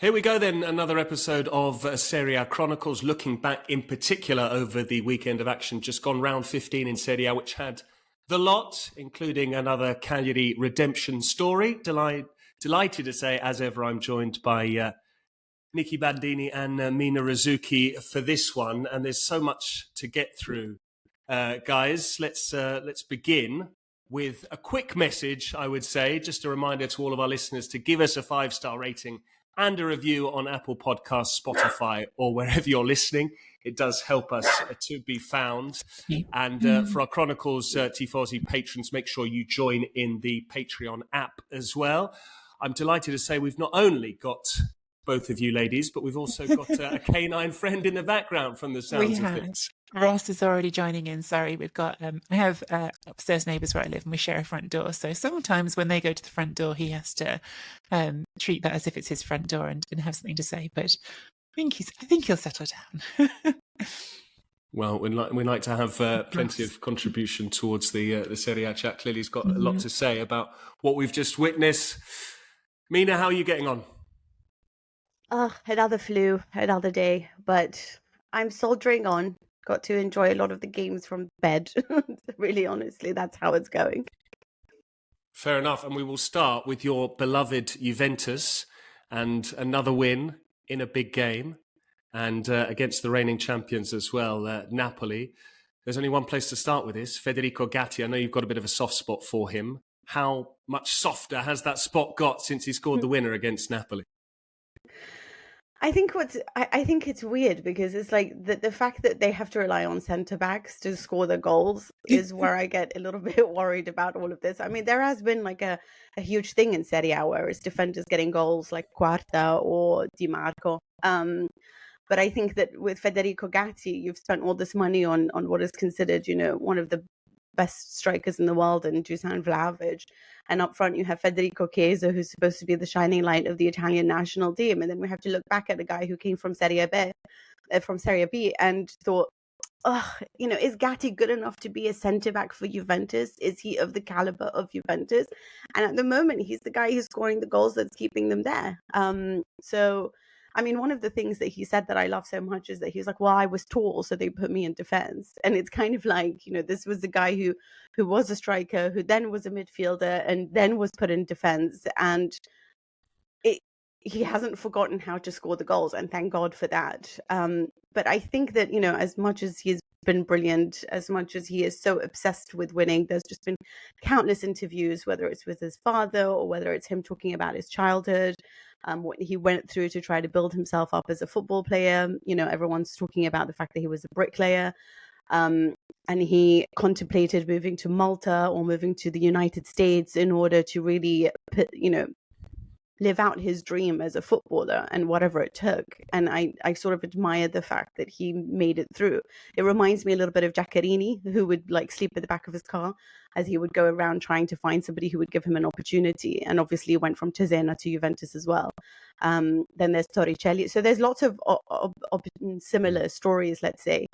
Here we go then, another episode of Serie Chronicles, looking back in particular over the weekend of action just gone, round 15 in Serie, which had the lot, including another Cagliari redemption story. Delighted to say, as ever, I'm joined by Nicky Bandini and Mina Rizuki for this one, and there's so much to get through. Guys, let's begin with a quick message, I would say, just a reminder to all of our listeners to give us a 5-star rating and a review on Apple Podcasts, Spotify, or wherever you're listening. It does help us to be found. And for our Chronicles Tifosi patrons, make sure you join in the Patreon app as well. I'm delighted to say we've not only got both of you ladies, but we've also got a canine friend in the background from the sounds of things. Ross is already joining in. Sorry, we've got, I have upstairs neighbours where I live and we share a front door. So sometimes when they go to the front door, he has to treat that as if it's his front door and have something to say. But I think he'll settle down. Well, we like to have plenty of contribution towards the Serie A chat. Clearly he's got a lot to say about what we've just witnessed. Mina, how are you getting on? Another flu, another day, but I'm soldiering on. Got to enjoy a lot of the games from bed. Really, honestly, that's how it's going. Fair enough. And we will start with your beloved Juventus and another win in a big game and against the reigning champions as well, Napoli. There's only one place to start with this. Federico Gatti, I know you've got a bit of a soft spot for him. How much softer has that spot got since he scored the winner against Napoli? I think it's weird because it's like the fact that they have to rely on centre backs to score the goals is where I get a little bit worried about all of this. I mean, there has been like a huge thing in Serie A where it's defenders getting goals like Quarta or Di Marco. But I think that with Federico Gatti, you've spent all this money on what is considered, one of the best strikers in the world, and Dusan Vlahovic, and up front you have Federico Chiesa, who's supposed to be the shining light of the Italian national team, and then we have to look back at a guy who came from Serie B and thought, is Gatti good enough to be a centre back for Juventus? Is he of the caliber of Juventus? And at the moment, he's the guy who's scoring the goals that's keeping them there. So I mean, one of the things that he said that I love so much is that he's like, well, I was tall, so they put me in defense. And it's kind of like, this was the guy who was a striker, who then was a midfielder and then was put in defense. And he hasn't forgotten how to score the goals. And thank God for that. But I think that, as much as he's been brilliant, as much as he is so obsessed with winning, there's just been countless interviews, whether it's with his father or whether it's him talking about his childhood, what he went through to try to build himself up as a football player. Everyone's talking about the fact that he was a bricklayer, and he contemplated moving to Malta or moving to the United States in order to really live out his dream as a footballer and whatever it took. And I sort of admire the fact that he made it through. It reminds me a little bit of Giaccherini, who would like sleep at the back of his car as he would go around trying to find somebody who would give him an opportunity. And obviously went from Cesena to Juventus as well. Then there's Torricelli. So there's lots of similar stories, let's say.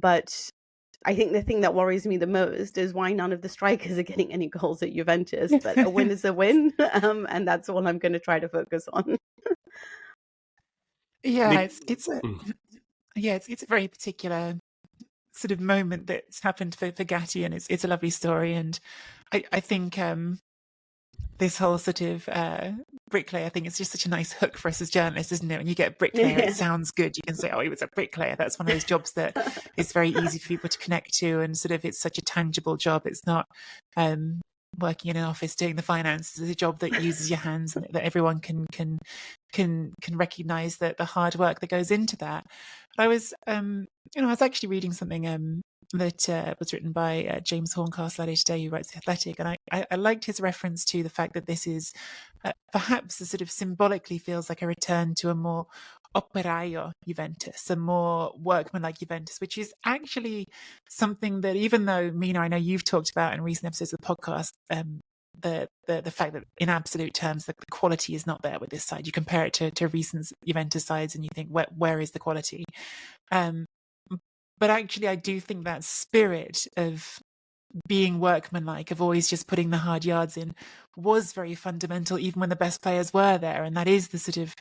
But I think the thing that worries me the most is why none of the strikers are getting any goals at Juventus. But a win is a win, and that's all I'm going to try to focus on. Yeah, it's a very particular sort of moment that's happened for Gatti, and it's a lovely story. And I think this whole sort of bricklayer, I think it's just such a nice hook for us as journalists, isn't it? When you get a bricklayer, it sounds good. You can say, oh, he was a bricklayer. That's one of those jobs that is very easy for people to connect to, and sort of it's such a tangible job. It's not working in an office doing the finances. It's a job that uses your hands and that everyone can recognize the hard work that goes into that. But I was actually reading something that was written by James Horncastle today, who writes The Athletic, and I liked his reference to the fact that this is perhaps a sort of symbolically feels like a return to a more operaio Juventus, a more workman-like Juventus, which is actually something that, even though, Mina, I know you've talked about in recent episodes of the podcast, the fact that in absolute terms the quality is not there with this side. You compare it to recent Juventus sides and you think, where is the quality? But actually, I do think that spirit of being workmanlike, of always just putting the hard yards in, was very fundamental, even when the best players were there. And that is the sort of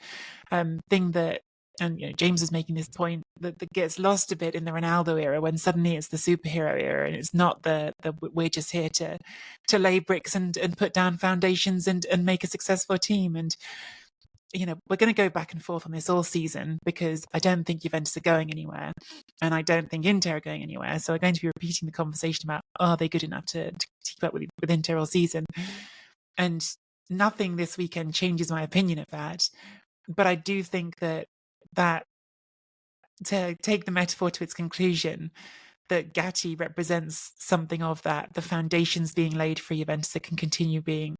thing that, and James was making this point, that gets lost a bit in the Ronaldo era, when suddenly it's the superhero era, and it's not the we're just here to lay bricks and put down foundations and make a successful team. And we're going to go back and forth on this all season, because I don't think Juventus are going anywhere, and I don't think Inter are going anywhere. So we're going to be repeating the conversation about, are they good enough to keep up with Inter all season? And nothing this weekend changes my opinion of that. But I do think that to take the metaphor to its conclusion, that Gatti represents something of that, the foundations being laid for Juventus that can continue being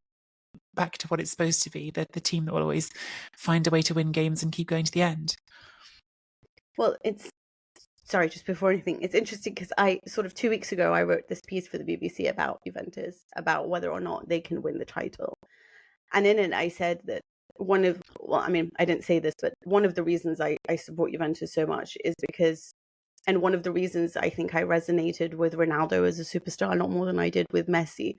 back to what it's supposed to be, the team that will always find a way to win games and keep going to the end. Well, sorry, just before anything, it's interesting because I sort of 2 weeks ago, I wrote this piece for the BBC about Juventus, about whether or not they can win the title. And in it, I said that I didn't say this, but one of the reasons I support Juventus so much is because, and one of the reasons I think I resonated with Ronaldo as a superstar a lot more than I did with Messi,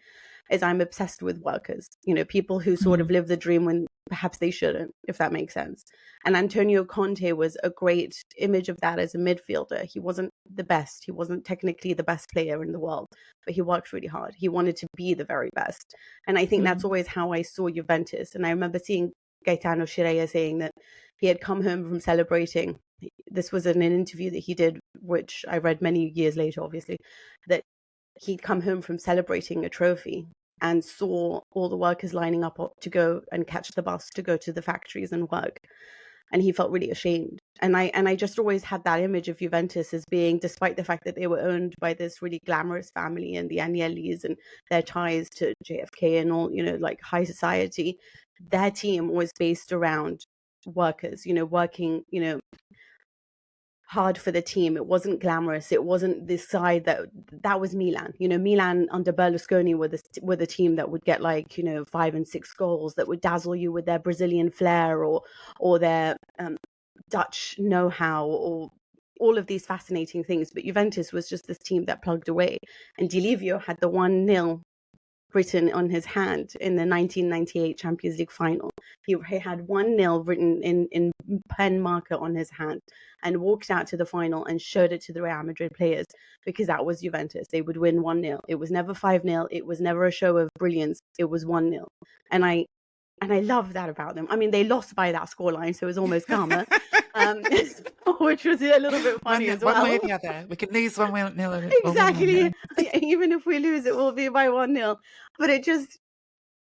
is I'm obsessed with workers, people who sort of live the dream when perhaps they shouldn't, if that makes sense. And Antonio Conte was a great image of that as a midfielder. He wasn't the best. He wasn't technically the best player in the world, but he worked really hard. He wanted to be the very best. And I think that's always how I saw Juventus. And I remember seeing Gaetano Scirea saying that he had come home from celebrating. This was in an interview that he did, which I read many years later, obviously, that he'd come home from celebrating a trophy and saw all the workers lining up to go and catch the bus to go to the factories and work. And he felt really ashamed. And I just always had that image of Juventus as being, despite the fact that they were owned by this really glamorous family and the Agnellis and their ties to JFK and all, like high society, their team was based around workers, working, hard for the team. It wasn't glamorous. It wasn't this side that was Milan. Milan under Berlusconi were the team that would get 5 and 6 goals, that would dazzle you with their Brazilian flair or their Dutch know-how or all of these fascinating things. But Juventus was just this team that plugged away. And Di Livio had the 1-0 written on his hand in the 1998 Champions League final. He had 1-0 written in pen marker on his hand and walked out to the final and showed it to the Real Madrid players, because that was Juventus. They would win 1-0. It was never 5-0. It was never a show of brilliance. It was 1-0. And I love that about them. I mean, they lost by that scoreline, so it was almost karma, which was a little bit funny as well. One way or the other. We can lose 1-0. Exactly. Even if we lose, it will be by 1-0. But it just,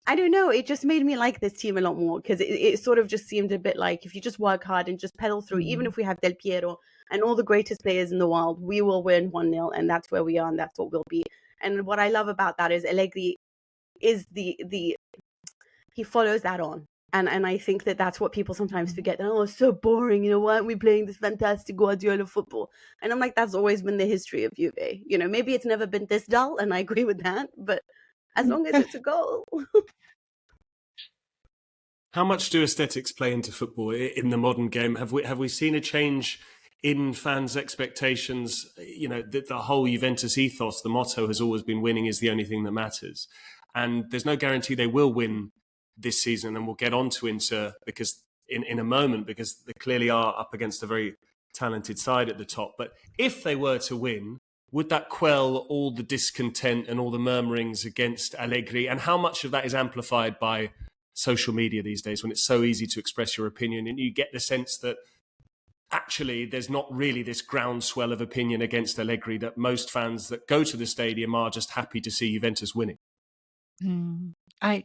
I don't know, it just made me like this team a lot more, because it sort of just seemed a bit like, if you just work hard and just pedal through, even if we have Del Piero and all the greatest players in the world, we will win 1-0, and that's where we are, and that's what we'll be. And what I love about that is Allegri is he follows that on. And I think that's what people sometimes forget. Oh, it's so boring. Why aren't we playing this fantastic Guardiola football? And I'm like, that's always been the history of Juve. Maybe it's never been this dull, and I agree with that. But as long as it's a goal. How much do aesthetics play into football in the modern game? Have we seen a change in fans' expectations? The whole Juventus ethos, the motto has always been winning is the only thing that matters. And there's no guarantee they will win this season, and we'll get on to Inter in a moment, because they clearly are up against a very talented side at the top. But if they were to win, would that quell all the discontent and all the murmurings against Allegri? And how much of that is amplified by social media these days, when it's so easy to express your opinion, and you get the sense that actually there's not really this groundswell of opinion against Allegri, that most fans that go to the stadium are just happy to see Juventus winning? I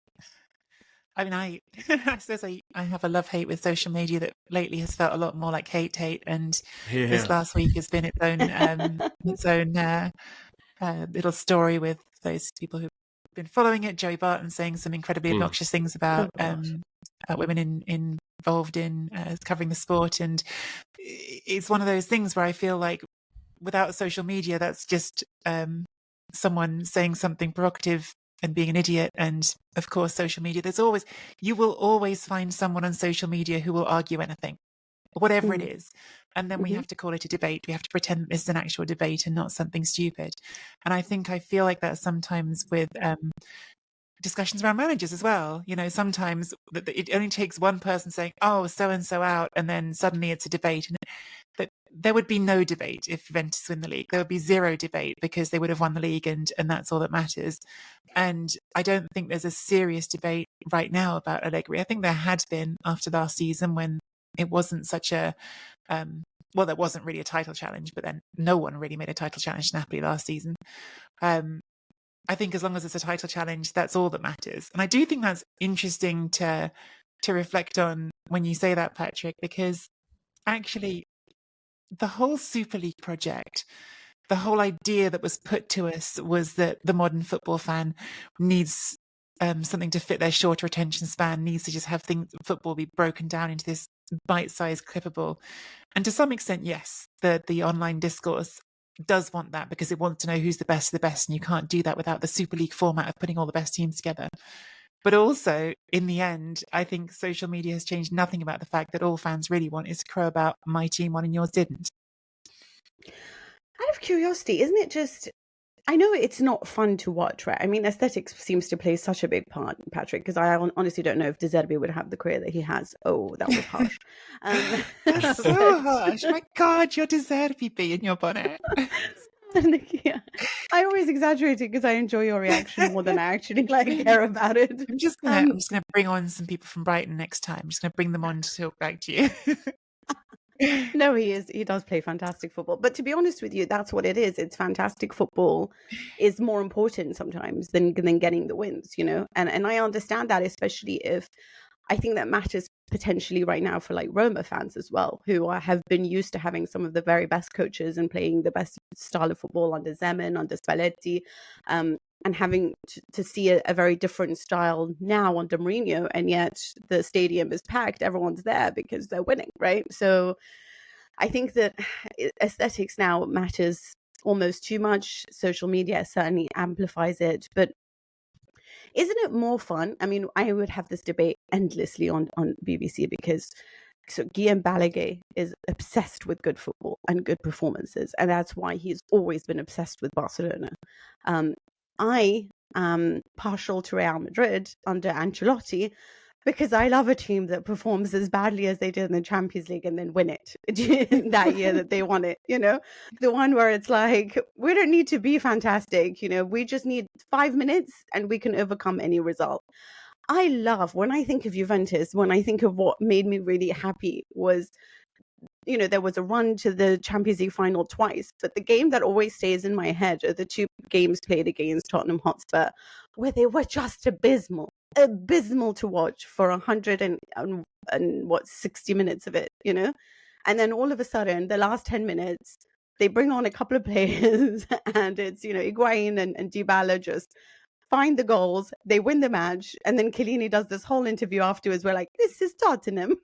suppose I have a love-hate with social media that lately has felt a lot more like hate, and this last week has been its own little story with those people who've been following it. Joey Barton saying some incredibly obnoxious things about women involved in covering the sport, and it's one of those things where I feel like without social media, that's just someone saying something provocative and being an idiot. And of course, social media, you will always find someone on social media who will argue anything, whatever it is. and then we have to call it a debate. We have to pretend that this is an actual debate and not something stupid. And I feel like that sometimes with discussions around managers as well. Sometimes it only takes one person saying, "Oh, so and so out," and then suddenly it's a debate. And that there would be no debate if Juventus win the league. There would be zero debate because they would have won the league, and that's all that matters. And I don't think there's a serious debate right now about Allegri. I think there had been after last season when it wasn't such a there wasn't really a title challenge, but then no one really made a title challenge to Napoli last season. I think as long as it's a title challenge, that's all that matters. And I do think that's interesting to reflect on when you say that, Patrick, because actually the whole Super League project, the whole idea that was put to us was that the modern football fan needs something to fit their shorter attention span, needs to just have football be broken down into this bite-sized clippable. And to some extent, yes, the online discourse does want that because it wants to know who's the best of the best, and you can't do that without the Super League format of putting all the best teams together. But also, in the end, I think social media has changed nothing about the fact that all fans really want is to crow about my team won and yours didn't. Out of curiosity, isn't it just... I know it's not fun to watch, right? I mean, aesthetics seems to play such a big part, Patrick, because I honestly don't know if De Zerbi would have the career that he has. Oh, that was harsh. That's so harsh. My God, you're De Zerbi bee in your bonnet. Yeah. I always exaggerate it because I enjoy your reaction more than I actually care about it. I'm just gonna bring on some people from Brighton next time. I'm just gonna bring them on to talk back to you. No, he does play fantastic football. But to be honest with you, that's what it is. It's fantastic football is more important sometimes than getting the wins, And I understand that, especially if I think that matters potentially right now for like Roma fans as well, who have been used to having some of the very best coaches and playing the best style of football under Zeman, under Spalletti, and having to see a very different style now under Mourinho, and yet the stadium is packed, everyone's there because they're winning, right? So I think that aesthetics now matters almost too much. Social media certainly amplifies it, but isn't it more fun? I mean, I would have this debate endlessly on BBC because Guillaume Balaguer is obsessed with good football and good performances, and that's why he's always been obsessed with Barcelona. I am partial to Real Madrid under Ancelotti because I love a team that performs as badly as they did in the Champions League and then win it that year that they won it, the one where it's like, we don't need to be fantastic, we just need 5 minutes and we can overcome any result. I love, when I think of Juventus, when I think of what made me really happy was, there was a run to the Champions League final twice, but the game that always stays in my head are the 2 games played against Tottenham Hotspur, where they were just abysmal to watch for 60 minutes of it, and then all of a sudden, the last 10 minutes, they bring on a couple of players, and it's Higuain and Dybala just find the goals, they win the match, and then Chiellini does this whole interview afterwards where like, this is Tottenham.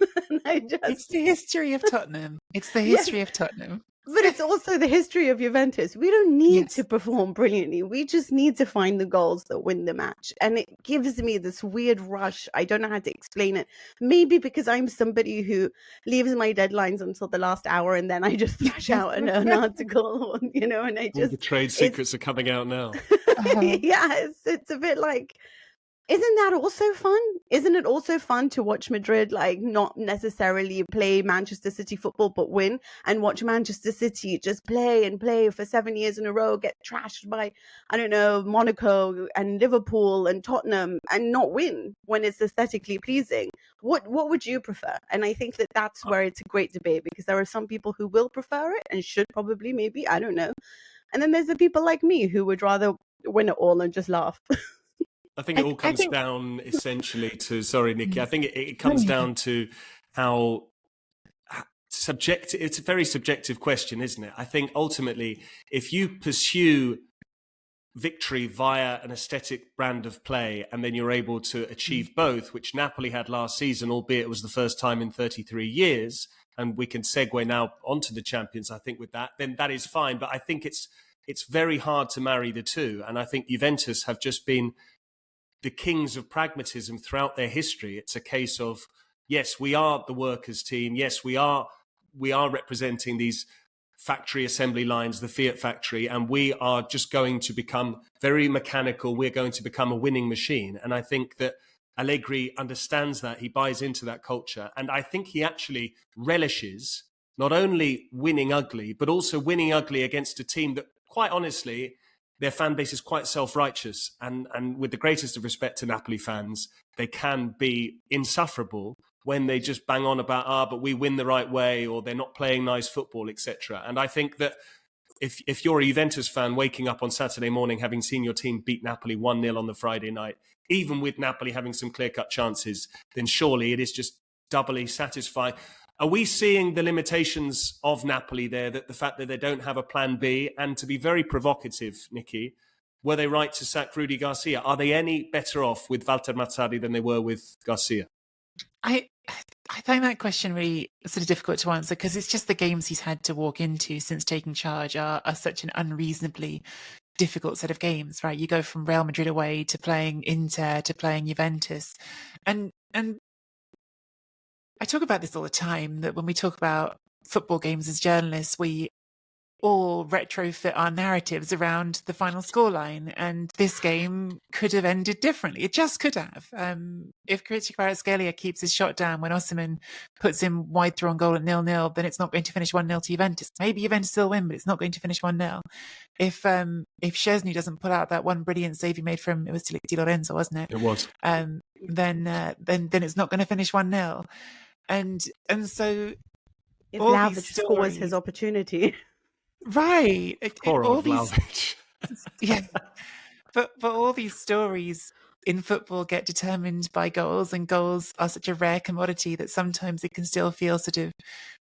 And it's the history of Tottenham. It's the history of Tottenham. But it's also the history of Juventus. We don't need to perform brilliantly. We just need to find the goals that win the match. And it gives me this weird rush. I don't know how to explain it. Maybe because I'm somebody who leaves my deadlines until the last hour and then I just flash out an article, and I just... All the trade secrets are coming out now. Yeah, it's a bit like... Isn't that also fun? Isn't it also fun to watch Madrid like not necessarily play Manchester City football but win, and watch Manchester City just play and play for 7 years in a row, get trashed by, I don't know, Monaco and Liverpool and Tottenham and not win when it's aesthetically pleasing? What would you prefer? And I think that that's where it's a great debate, because there are some people who will prefer it and should probably, maybe, I don't know. And then there's the people like me who would rather win it all and just laugh. I think it all comes down essentially to, sorry, Nicky, I think it comes down to how subjective, it's a very subjective question, isn't it? I think ultimately, if you pursue victory via an aesthetic brand of play and then you're able to achieve both, which Napoli had last season, albeit it was the first time in 33 years, and we can segue now onto the champions, I think, with that, then that is fine. But I think it's very hard to marry the two. And I think Juventus have just been the kings of pragmatism throughout their history. It's a case of, yes, we are the workers' team. Yes, we are we are representing these factory assembly lines, the Fiat factory, and we are just going to become very mechanical. We're going to become a winning machine. And I think that Allegri understands that. He buys into that culture. And I think he actually relishes not only winning ugly, but also winning ugly against a team that, quite honestly, their fan base is quite self-righteous. And with the greatest of respect to Napoli fans, they can be insufferable when they just bang on about, but we win the right way, or they're not playing nice football, etc. And I think that if you're a Juventus fan waking up on Saturday morning having seen your team beat Napoli 1-0 on the Friday night, even with Napoli having some clear-cut chances, then surely it is just doubly satisfying. Are we seeing the limitations of Napoli there, that the fact that they don't have a plan B? And to be very provocative, Nicky, were they right to sack Rudi Garcia? Are they any better off with Walter Mazzarri than they were with Garcia? I find that question really sort of difficult to answer, because it's just the games he's had to walk into since taking charge are such an unreasonably difficult set of games, right? You go from Real Madrid away to playing Inter to playing Juventus. And I talk about this all the time, that when we talk about football games as journalists, we all retrofit our narratives around the final scoreline, and this game could have ended differently. It just could have. If Kvaratskhelia keeps his shot down when Osimhen puts him wide through on goal at 0-0, then it's not going to finish 1-0 to Juventus. Maybe Juventus still win, but it's not going to finish 1-0. If Szczesny doesn't pull out that one brilliant save he made from, it was Di Lorenzo, wasn't it? It was. Then it's not going to finish 1-0. And so if Vlahovic scores his opportunity. Right. Poor old Vlahovic. Yeah. But all these stories in football get determined by goals, and goals are such a rare commodity that sometimes it can still feel sort of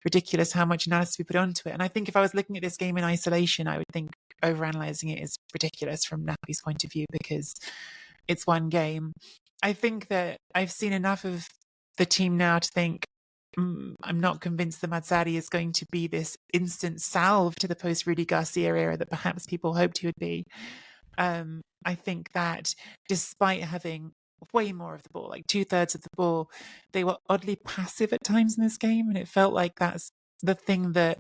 ridiculous how much analysis we put onto it. And I think if I was looking at this game in isolation, I would think overanalyzing it is ridiculous from Napoli's point of view, because it's one game. I think that I've seen enough of the team now to think, I'm not convinced that Mazzarri is going to be this instant salve to the post-Rudi Garcia era that perhaps people hoped he would be. I think that despite having way more of the ball, like 2/3 of the ball, they were oddly passive at times in this game, and it felt like that's the thing that...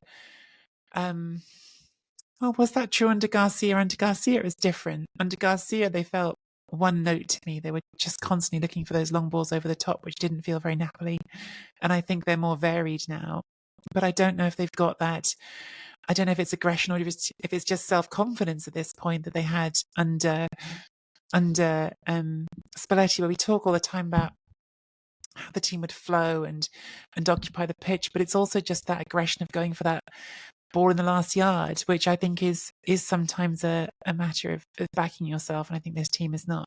was that true under Garcia? Under Garcia, it was different. Under Garcia, they felt one note to me. They were just constantly looking for those long balls over the top, which didn't feel very Napoli. And I think they're more varied now. But I don't know if they've got that. I don't know if it's aggression or if it's just self-confidence at this point that they had under Spalletti, where we talk all the time about how the team would flow and occupy the pitch. But it's also just that aggression of going for that ball in the last yard, which I think is sometimes a matter of backing yourself. And I think this team is not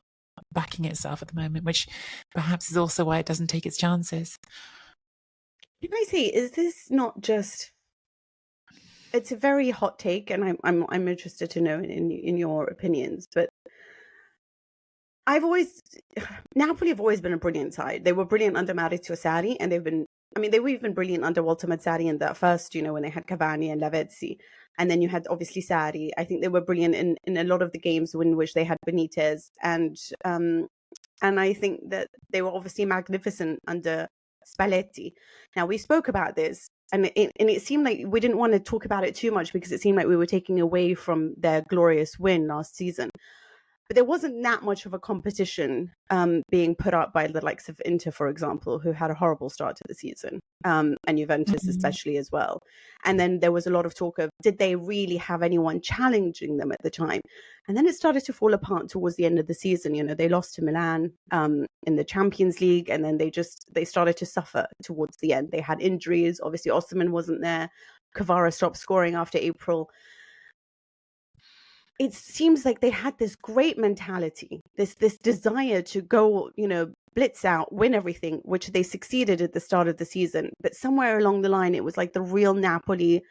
backing itself at the moment, which perhaps is also why it doesn't take its chances. Can I say, is this not just... It's a very hot take, and I'm interested to know in your opinions, but Napoli have always been a brilliant side. They were brilliant under Maurizio Sarri, and they were even brilliant under Walter Mazzarri in that first, when they had Cavani and Lavezzi. And then you had obviously Sarri. I think they were brilliant in a lot of the games in which they had Benitez. And I think that they were obviously magnificent under Spalletti. Now, we spoke about this, and it seemed like we didn't want to talk about it too much because it seemed like we were taking away from their glorious win last season. But there wasn't that much of a competition being put up by the likes of Inter, for example, who had a horrible start to the season, and Juventus especially as well. And then there was a lot of talk of, did they really have anyone challenging them at the time? And then it started to fall apart towards the end of the season. They lost to Milan in the Champions League, and then they started to suffer towards the end. They had injuries. Obviously, Osimhen wasn't there. Kvara stopped scoring after April. It seems like they had this great mentality, this desire to go, blitz out, win everything, which they succeeded at the start of the season. But somewhere along the line, it was like the real Napoli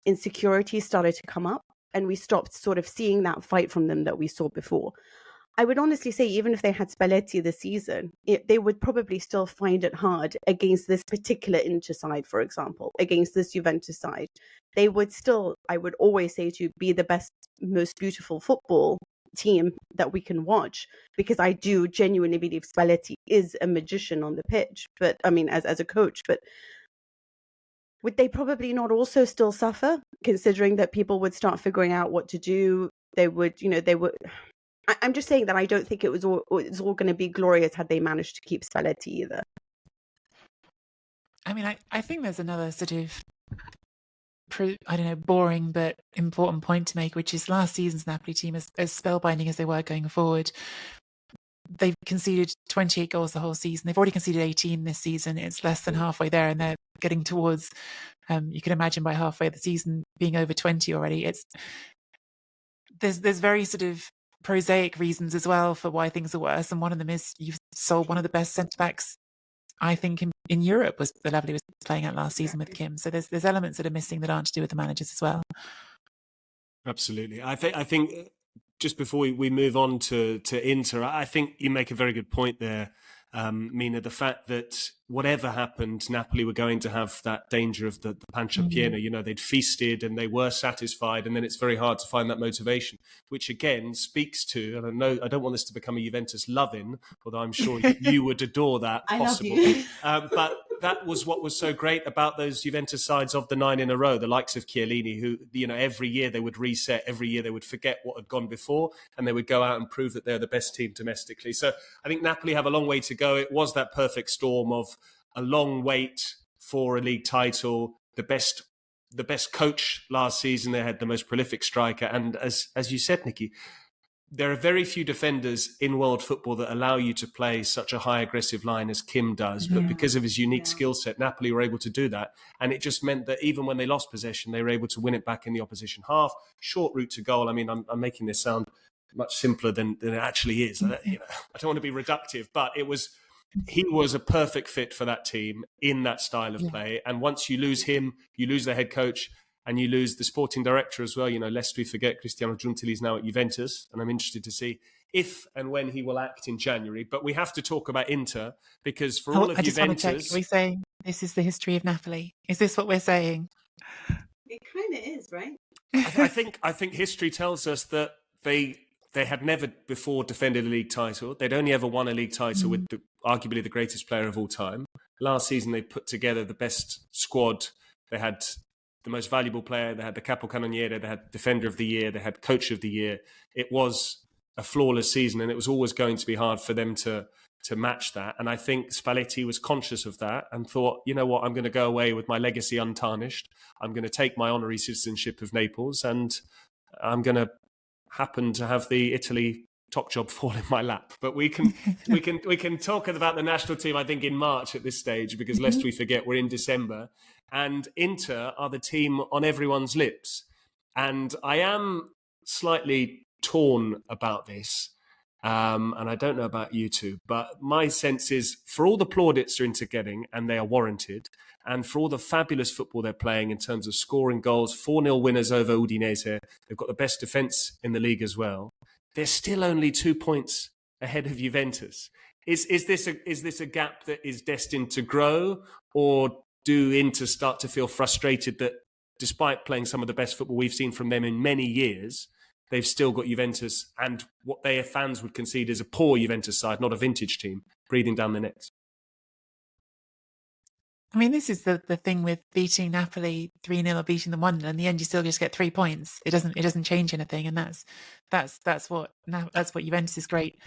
insecurity started to come up, and we stopped sort of seeing that fight from them that we saw before. I would honestly say, even if they had Spalletti this season, they would probably still find it hard against this particular Inter side, for example, against this Juventus side. They would still, I would always say, to be the best, most beautiful football team that we can watch, because I do genuinely believe Spalletti is a magician on the pitch, but I mean, as a coach. But would they probably not also still suffer, considering that people would start figuring out what to do? They would, I'm just saying that I don't think it's all going to be glorious had they managed to keep Spalletti either. I mean, I think there's another sort of, I don't know, boring but important point to make, which is last season's Napoli team, as spellbinding as they were going forward, they've conceded 28 goals the whole season. They've already conceded 18 this season. It's less than halfway there, and they're getting towards, you can imagine by halfway the season being over 20 already. There's very sort of prosaic reasons as well for why things are worse, and one of them is you've sold one of the best centre-backs, I think, in Europe, was the level he was playing at last season with Kim. So there's elements that are missing that aren't to do with the managers as well. Absolutely. I think just before we move on to Inter, I think you make a very good point there, Mina, the fact that whatever happened, Napoli were going to have that danger of the pancia piena. They'd feasted and they were satisfied, and then it's very hard to find that motivation, which again speaks to, and I don't want this to become a Juventus loving, although I'm sure you would adore that possibly. But that was what was so great about those Juventus sides of the 9 in a row, the likes of Chiellini, who, every year they would reset, every year they would forget what had gone before, and they would go out and prove that they're the best team domestically. So I think Napoli have a long way to go. It was that perfect storm of a long wait for a league title, the best coach last season. They had the most prolific striker, and as you said, Nicky, there are very few defenders in world football that allow you to play such a high aggressive line as Kim does. But because of his unique skill set, Napoli were able to do that. And it just meant that even when they lost possession, they were able to win it back in the opposition half. Short route to goal. I mean, I'm making this sound much simpler than it actually is. I don't want to be reductive, but he was a perfect fit for that team in that style of play. And once you lose him, you lose the head coach, and you lose the sporting director as well. Lest we forget, Cristiano Giuntoli is now at Juventus, and I'm interested to see if and when he will act in January. But we have to talk about Inter, because for all of Juventus... I just want to check, are we saying this is the history of Napoli? Is this what we're saying? It kind of is, right? I think history tells us that they had never before defended a league title. They'd only ever won a league title with arguably the greatest player of all time. Last season, they put together the best squad. They had the most valuable player. They had the capocannoniere. They had defender of the year. They had coach of the year. It was a flawless season, and it was always going to be hard for them to match that. And I think Spalletti was conscious of that and thought, you know what, I'm going to go away with my legacy untarnished. I'm going to take my honorary citizenship of Naples, and I'm going to happen to have the Italy top job fall in my lap. But we can talk about the national team, I think, in March at this stage, because lest we forget, we're in December. And Inter are the team on everyone's lips. And I am slightly torn about this. And I don't know about you two, but my sense is, for all the plaudits they're Inter getting, and they are warranted, and for all the fabulous football they're playing in terms of scoring goals, 4-0 winners over Udinese, they've got the best defence in the league as well, they're still only 2 points ahead of Juventus. Is this a gap that is destined to grow, or do Inter start to feel frustrated that despite playing some of the best football we've seen from them in many years, they've still got Juventus and what their fans would concede is a poor Juventus side, not a vintage team, breathing down their necks? I mean, this is the thing with beating Napoli 3-0 or beating them 1-0. In the end, you still just get 3 points. It doesn't change anything, and that's what Juventus' great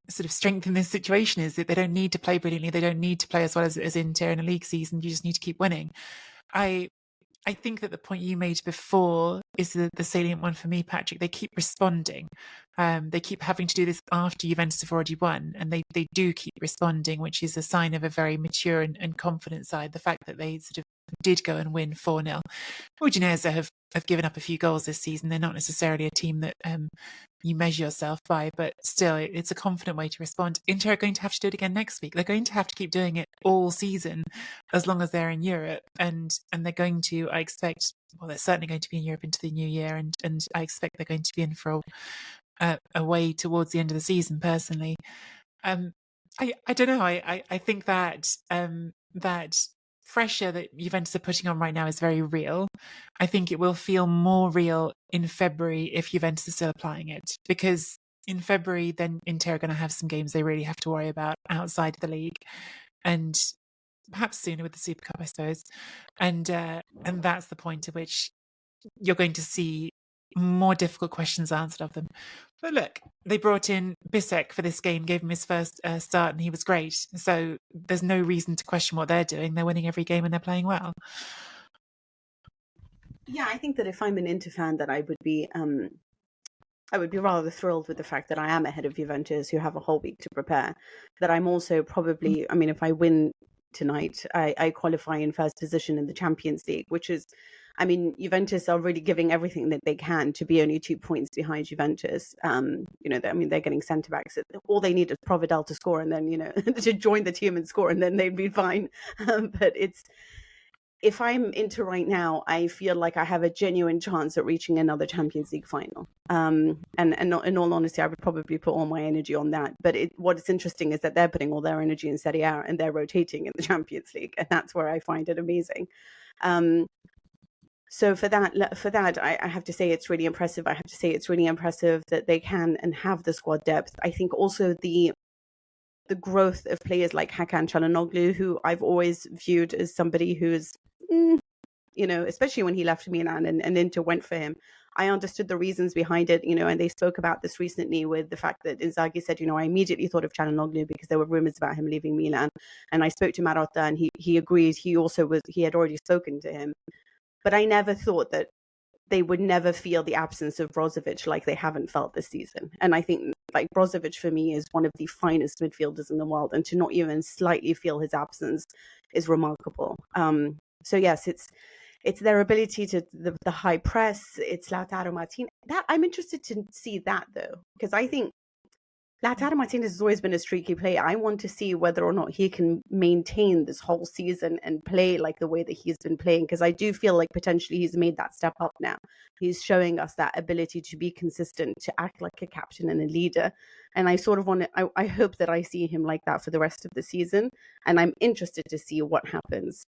sort of strength in this situation is, that they don't need to play brilliantly. They don't need to play as well as Inter in a league season. You just need to keep winning. I think that the point you made before is the salient one for me, Patrick. They keep responding. They keep having to do this after Juventus have already won, and they do keep responding, which is a sign of a very mature and confident side. The fact that they sort of did go and win 4-0. Udinese have given up a few goals this season. They're not necessarily a team that you measure yourself by, but still, it's a confident way to respond. Inter are going to have to do it again next week. They're going to have to keep doing it all season as long as they're in Europe, and they're going to, I expect, well, they're certainly going to be in Europe into the new year, and I expect they're going to be in for a way towards the end of the season, personally. I don't know. I think that that pressure that Juventus are putting on right now is very real. I think it will feel more real in February if Juventus is still applying it, because in February, then Inter are going to have some games they really have to worry about outside of the league. And perhaps sooner with the Super Cup, I suppose. And that's the point at which you're going to see more difficult questions answered of them. But look, they brought in Bisek for this game, gave him his first start, and he was great. So there's no reason to question what they're doing. They're winning every game and they're playing well. Yeah, I think that if I'm an Inter fan, that I would be rather thrilled with the fact that I am ahead of Juventus, who have a whole week to prepare. That I'm also probably, I mean, if I win tonight, I qualify in first position in the Champions League, which is, I mean, Juventus are really giving everything that they can to be only 2 points behind Juventus. They're getting centre backs. All they need is Providel to score, and then to join the team and score, and then they'd be fine. But if I'm into right now, I feel like I have a genuine chance at reaching another Champions League final. And not, in all honesty, I would probably put all my energy on that. But what's interesting is that they're putting all their energy in Serie A and they're rotating in the Champions League, and that's where I find it amazing. So for that, I have to say it's really impressive. I have to say it's really impressive that they can and have the squad depth. I think also the growth of players like Hakan Çalhanoğlu, who I've always viewed as somebody who's, especially when he left Milan and Inter went for him. I understood the reasons behind it, and they spoke about this recently with the fact that Inzaghi said, I immediately thought of Çalhanoğlu because there were rumors about him leaving Milan. And I spoke to Marotta and he agreed. He had already spoken to him. But I never thought that they would never feel the absence of Brozovic like they haven't felt this season. And I think like Brozovic for me is one of the finest midfielders in the world, and to not even slightly feel his absence is remarkable. So yes, it's their ability to the high press. It's Lautaro Martinez. That I'm interested to see that though, because I think Lautaro Martinez has always been a streaky player. I want to see whether or not he can maintain this whole season and play like the way that he's been playing, because I do feel like potentially he's made that step up now. He's showing us that ability to be consistent, to act like a captain and a leader. And I sort of I hope that I see him like that for the rest of the season. And I'm interested to see what happens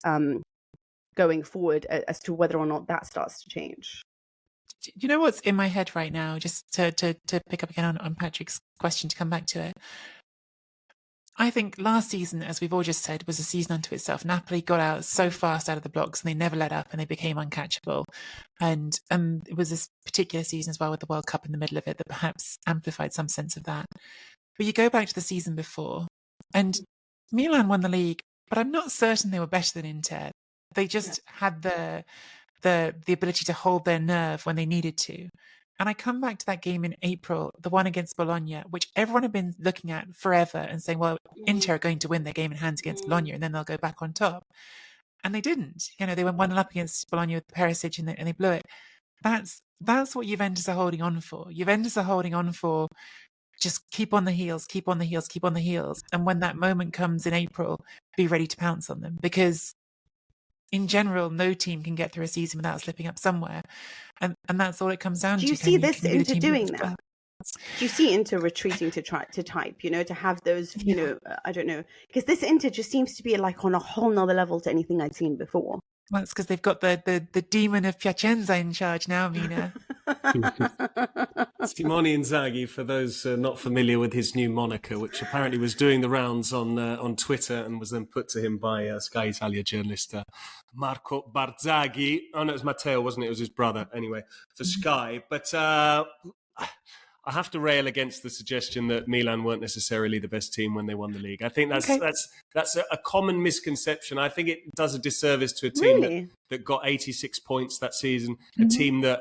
going forward as to whether or not that starts to change. You know what's in my head right now, just to pick up again on Patrick's question, to come back to it. I think last season, as we've all just said, was a season unto itself. Napoli got out so fast out of the blocks and they never let up and they became uncatchable. And it was this particular season as well with the World Cup in the middle of it that perhaps amplified some sense of that. But you go back to the season before and Milan won the league, but I'm not certain they were better than Inter. They just had the ability to hold their nerve when they needed to. And I come back to that game in April, the one against Bologna, which everyone had been looking at forever and saying, well, Inter are going to win their game in hand against Bologna and then they'll go back on top. And they didn't. They went 1-0 up against Bologna with Perisic and they blew it. That's what Juventus are holding on for. Juventus are holding on for just keep on the heels, keep on the heels, keep on the heels. And when that moment comes in April, be ready to pounce on them, because in general, no team can get through a season without slipping up somewhere. And that's all it comes down to. Do you see this Inter doing that? Do you see Inter retreating to type, to have those, I don't know, because this Inter just seems to be like on a whole nother level to anything I'd seen before. Well, it's because they've got the demon of Piacenza in charge now, Mina. Simone Inzaghi, for those not familiar with his new moniker, which apparently was doing the rounds on Twitter and was then put to him by Sky Italia journalist Marco Barzaghi. Oh, no, it was Matteo, wasn't it? It was his brother, anyway, for Sky. But I have to rail against the suggestion that Milan weren't necessarily the best team when they won the league. I think that's a common misconception. I think it does a disservice to a team that got 86 points that season, a team that,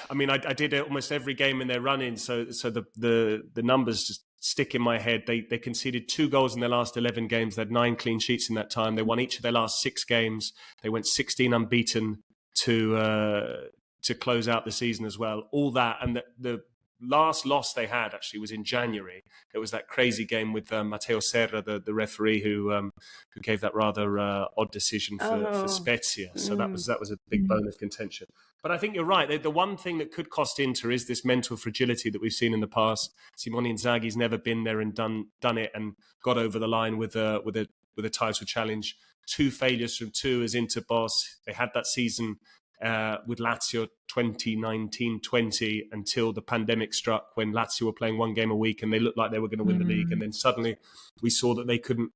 I mean, I did almost every game in their run-in, so the numbers just stick in my head. They conceded 2 goals in their last 11 games. They had 9 clean sheets in that time. They won each of their last 6 games. They went 16 unbeaten to close out the season as well. All that, and the last loss they had actually was in January. It was that crazy game with Matteo Serra, the referee who gave that rather odd decision for Spezia. So that was a big bone of contention. But I think you're right. The one thing that could cost Inter is this mental fragility that we've seen in the past. Simone Inzaghi's never been there and done it and got over the line with a title challenge. 2 failures from 2 as Inter boss. They had that season with Lazio 2019-20 until the pandemic struck, when Lazio were playing 1 game a week and they looked like they were going to win the league. And then suddenly we saw that they couldn't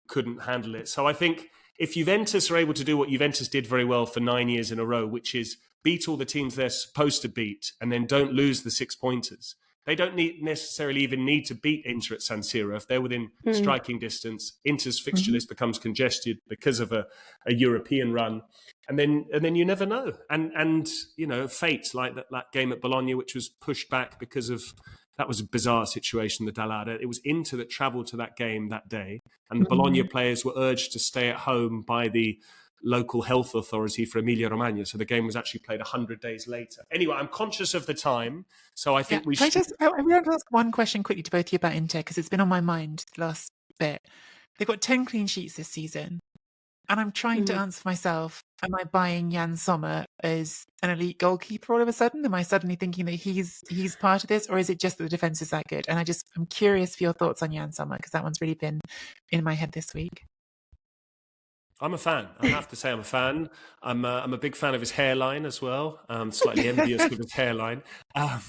couldn't handle it. So I think if Juventus are able to do what Juventus did very well for 9 years in a row, which is beat all the teams they're supposed to beat and then don't lose the 6-pointers, they don't necessarily even need to beat Inter at San Siro. If they're within striking distance, Inter's fixture list becomes congested because of a European run. And then you never know. And fate, like that game at Bologna, which was pushed back because of, that was a bizarre situation, the Dall'Ada. It was Inter that travelled to that game that day. And the Bologna players were urged to stay at home by the local health authority for Emilia-Romagna. So the game was actually played 100 days later. Anyway, I'm conscious of the time. So I think we should... I want to ask one question quickly to both of you about Inter, because it's been on my mind the last bit. They've got 10 clean sheets this season. And I'm trying to answer myself, am I buying Jan Sommer as an elite goalkeeper all of a sudden? Am I suddenly thinking that he's part of this? Or is it just that the defence is that good? And I'm curious for your thoughts on Jan Sommer, because that one's really been in my head this week. I'm a fan. I have to say I'm a fan. I'm a big fan of his hairline as well. I'm slightly envious of his hairline. But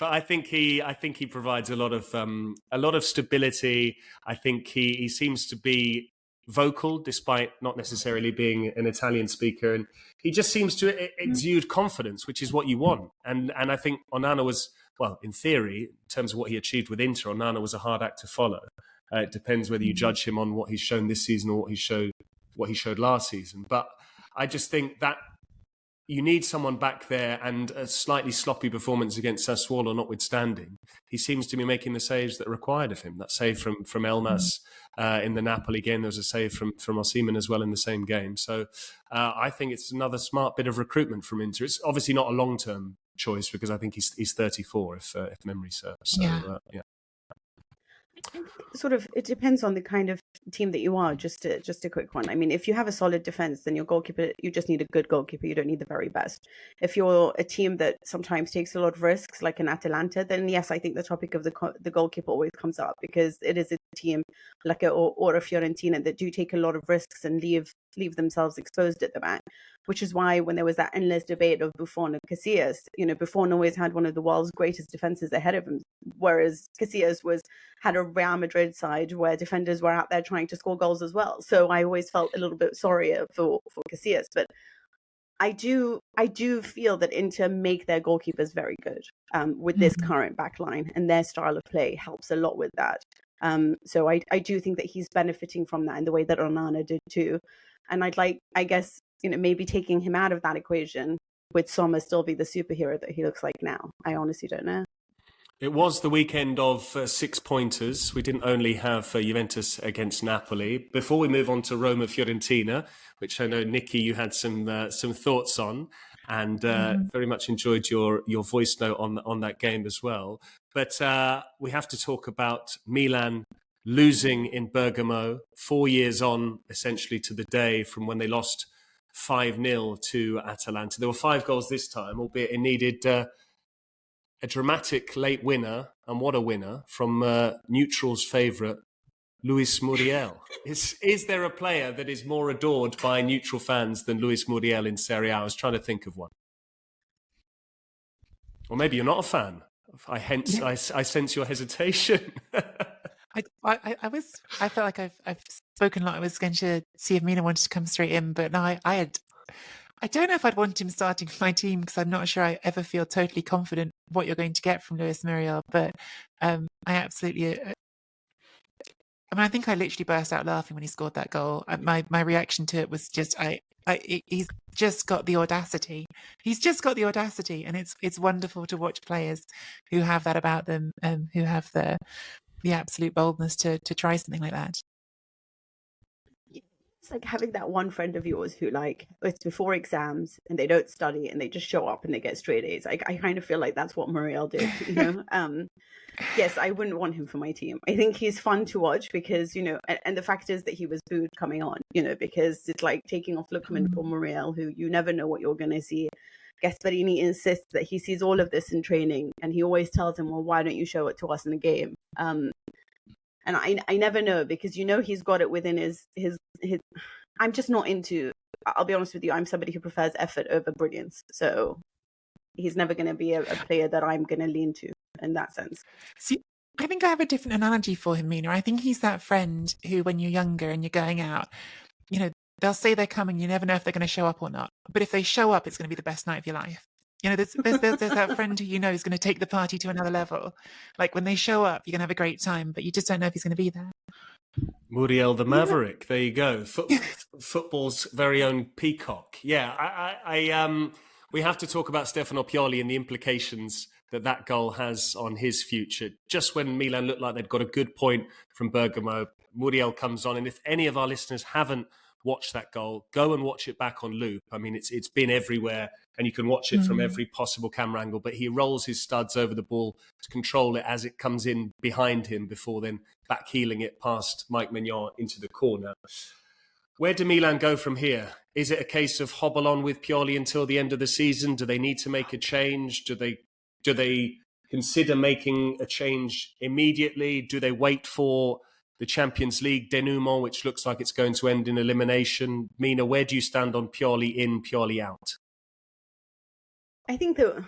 I think he provides a lot of stability. I think he seems to be vocal despite not necessarily being an Italian speaker, and he just seems to exude confidence, which is what you want. And I think Onana was, well, in theory, in terms of what he achieved with Inter, Onana was a hard act to follow. It depends whether you judge him on what he's shown this season or what he showed last season. But I just think that you need someone back there, and a slightly sloppy performance against Sassuolo notwithstanding, he seems to be making the saves that are required of him. That save from Elmas in the Napoli game, there was a save from Osimhen as well in the same game. So I think it's another smart bit of recruitment from Inter. It's obviously not a long-term choice because I think he's 34 if memory serves. So, yeah. Sort of, it depends on the kind of team that you are. Just a quick one. I mean, if you have a solid defense, then your goalkeeper, you just need a good goalkeeper. You don't need the very best. If you're a team that sometimes takes a lot of risks, like an Atalanta, then yes, I think the topic of the goalkeeper always comes up, because it is a team like or a Fiorentina that do take a lot of risks and leave themselves exposed at the back. Which is why when there was that endless debate of Buffon and Casillas, Buffon always had one of the world's greatest defenses ahead of him, whereas Casillas had a Real Madrid side where defenders were out there trying to score goals as well. So I always felt a little bit sorry for Casillas, but I do feel that Inter make their goalkeepers very good with this current back line, and their style of play helps a lot with that. So I do think that he's benefiting from that in the way that Onana did too. And I guess, maybe taking him out of that equation, would Sommer still be the superhero that he looks like now? I honestly don't know. It was the weekend of 6-pointers. We didn't only have Juventus against Napoli. Before we move on to Roma Fiorentina, which I know, Nicky, you had some thoughts on, and very much enjoyed your voice note on that game as well. But we have to talk about Milan losing in Bergamo 4 years on, essentially to the day from when they lost 5-0 to Atalanta. There were 5 goals this time, albeit it needed a dramatic late winner, and what a winner, from neutral's favourite, Luis Muriel. Is there a player that is more adored by neutral fans than Luis Muriel in Serie A? I was trying to think of one. Or maybe you're not a fan. I sense your hesitation. I felt like I've spoken a lot. I was going to see if Mina wanted to come straight in, but no, I don't know if I'd want him starting for my team, because I'm not sure I ever feel totally confident what you're going to get from Luis Muriel. But I absolutely, I think I literally burst out laughing when he scored that goal. My reaction to it was just, he's just got the audacity. He's just got the audacity, and it's wonderful to watch players who have that about them, who have the absolute boldness to try something like that. It's like having that one friend of yours who, like, it's before exams and they don't study and they just show up and they get straight A's. I kind of feel like that's what Muriel did, Yes, I wouldn't want him for my team. I think he's fun to watch because, and the fact is that he was booed coming on, because it's like taking off Lookman for Muriel, who you never know what you're going to see. Gasparini insists that he sees all of this in training, and he always tells him, well, why don't you show it to us in the game? And I never know, because he's got it within his I'm just not into, I'll be honest with you, I'm somebody who prefers effort over brilliance. So he's never going to be a player that I'm going to lean to in that sense. See, I think I have a different analogy for him, Mina. I think he's that friend who, when you're younger and you're going out, you know, they'll say they're coming. You never know if they're going to show up or not. But if they show up, it's going to be the best night of your life. You know, there's that friend who you know is going to take the party to another level. Like when they show up, you're going to have a great time, but you just don't know if he's going to be there. Muriel the Maverick. There you go. Football's very own peacock. Yeah, we have to talk about Stefano Pioli and the implications that goal has on his future. Just when Milan looked like they'd got a good point from Bergamo, Muriel comes on. And if any of our listeners haven't watched that goal, go and watch it back on loop. I mean, it's been everywhere and you can watch it from every possible camera angle, but he rolls his studs over the ball to control it as it comes in behind him before then backheeling it past Mike Maignan into the corner. Where do Milan go from here? Is it a case of hobble on with Pioli until the end of the season? Do they need to make a change? Do they consider making a change immediately? Do they wait for the Champions League denouement, which looks like it's going to end in elimination? Mina, where do you stand on Pioli in, Pioli out? I think that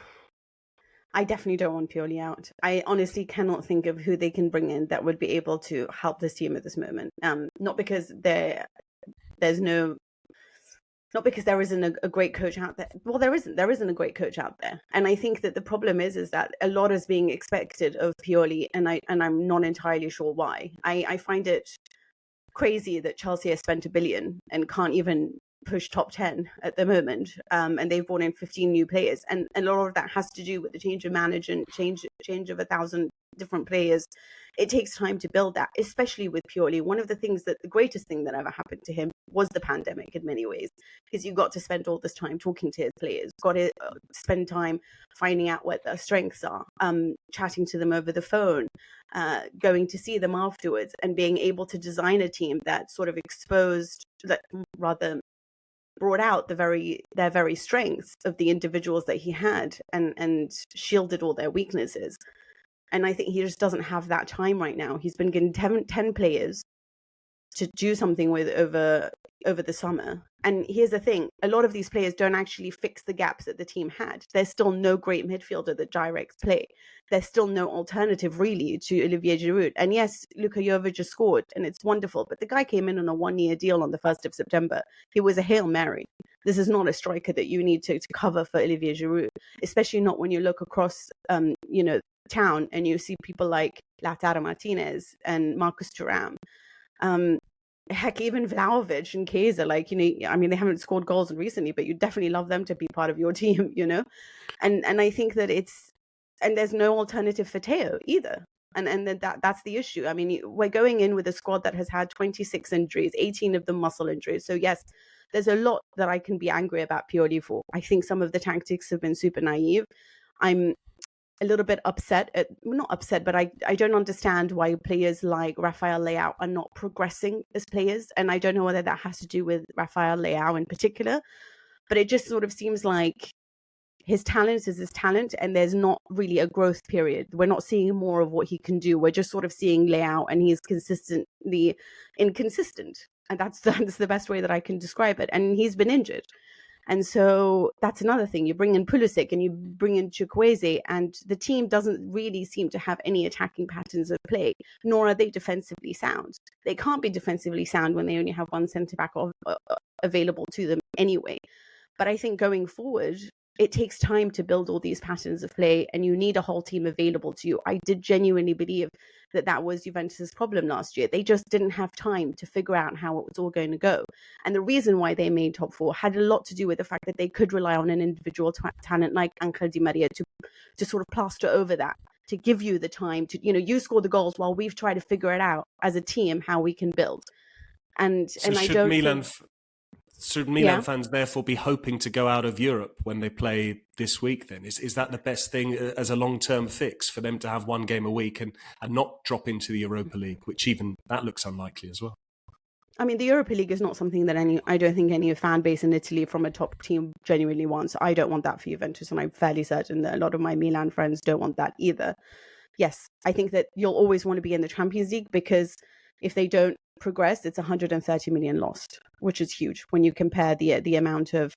I definitely don't want Pioli out. I honestly cannot think of who they can bring in that would be able to help this team at this moment. Not because there isn't a great coach out there. Well, there isn't a great coach out there. And I think that the problem is that a lot is being expected of Pioli, and I'm not entirely sure why. I find it crazy that Chelsea has spent $1 billion and can't even push top 10 at the moment, and they've brought in 15 new players, and a lot of that has to do with the change of management, change of 1,000 different players. It takes time to build that, especially with Pioli. One of the greatest thing that ever happened to him was the pandemic in many ways, because you got to spend all this time talking to his players, got to spend time finding out what their strengths are, chatting to them over the phone, going to see them afterwards, and being able to design a team that sort of brought out their very strengths of the individuals that he had, and shielded all their weaknesses. And I think he just doesn't have that time right now. He's been getting 10 players to do something with over the summer. And here's the thing, a lot of these players don't actually fix the gaps that the team had. There's still no great midfielder that directs play. There's still no alternative really to Olivier Giroud. And yes, Luka Jovic just scored and it's wonderful, but the guy came in on a 1-year deal on the 1st of September. He was a Hail Mary. This is not a striker that you need to cover for Olivier Giroud, especially not when you look across town and you see people like Lautaro Martinez and Marcus Thuram. Heck, even Vlahovic and Chiesa, they haven't scored goals recently, but you definitely love them to be part of your team, And I think that and there's no alternative for Teo either. And that's the issue. I mean, we're going in with a squad that has had 26 injuries, 18 of them muscle injuries. So yes, there's a lot that I can be angry about Pioli for. I think some of the tactics have been super naive. I'm a little bit not upset, but I don't understand why players like Rafael Leao are not progressing as players. And I don't know whether that has to do with Rafael Leao in particular, but it just sort of seems like his talent is his talent and there's not really a growth period. We're not seeing more of what he can do. We're just sort of seeing Leao and he's consistently inconsistent. And that's the best way that I can describe it. And he's been injured. And so that's another thing. You bring in Pulisic and you bring in Chukwueze, and the team doesn't really seem to have any attacking patterns of play, nor are they defensively sound. They can't be defensively sound when they only have one centre-back available to them anyway. But I think going forward, it takes time to build all these patterns of play, and you need a whole team available to you. I did genuinely believe that was Juventus' problem last year. They just didn't have time to figure out how it was all going to go. And the reason why they made top four had a lot to do with the fact that they could rely on an individual talent like Angel Di Maria to sort of plaster over that, to give you the time to, you score the goals while we've tried to figure it out as a team how we can build. Should Milan fans therefore be hoping to go out of Europe when they play this week then? Is that the best thing as a long-term fix for them to have one game a week and not drop into the Europa League, which even that looks unlikely as well? I mean, the Europa League is not something that I don't think any fan base in Italy from a top team genuinely wants. I don't want that for Juventus, and I'm fairly certain that a lot of my Milan friends don't want that either. Yes, I think that you'll always want to be in the Champions League because if they don't progress, it's 130 million lost, which is huge when you compare the amount of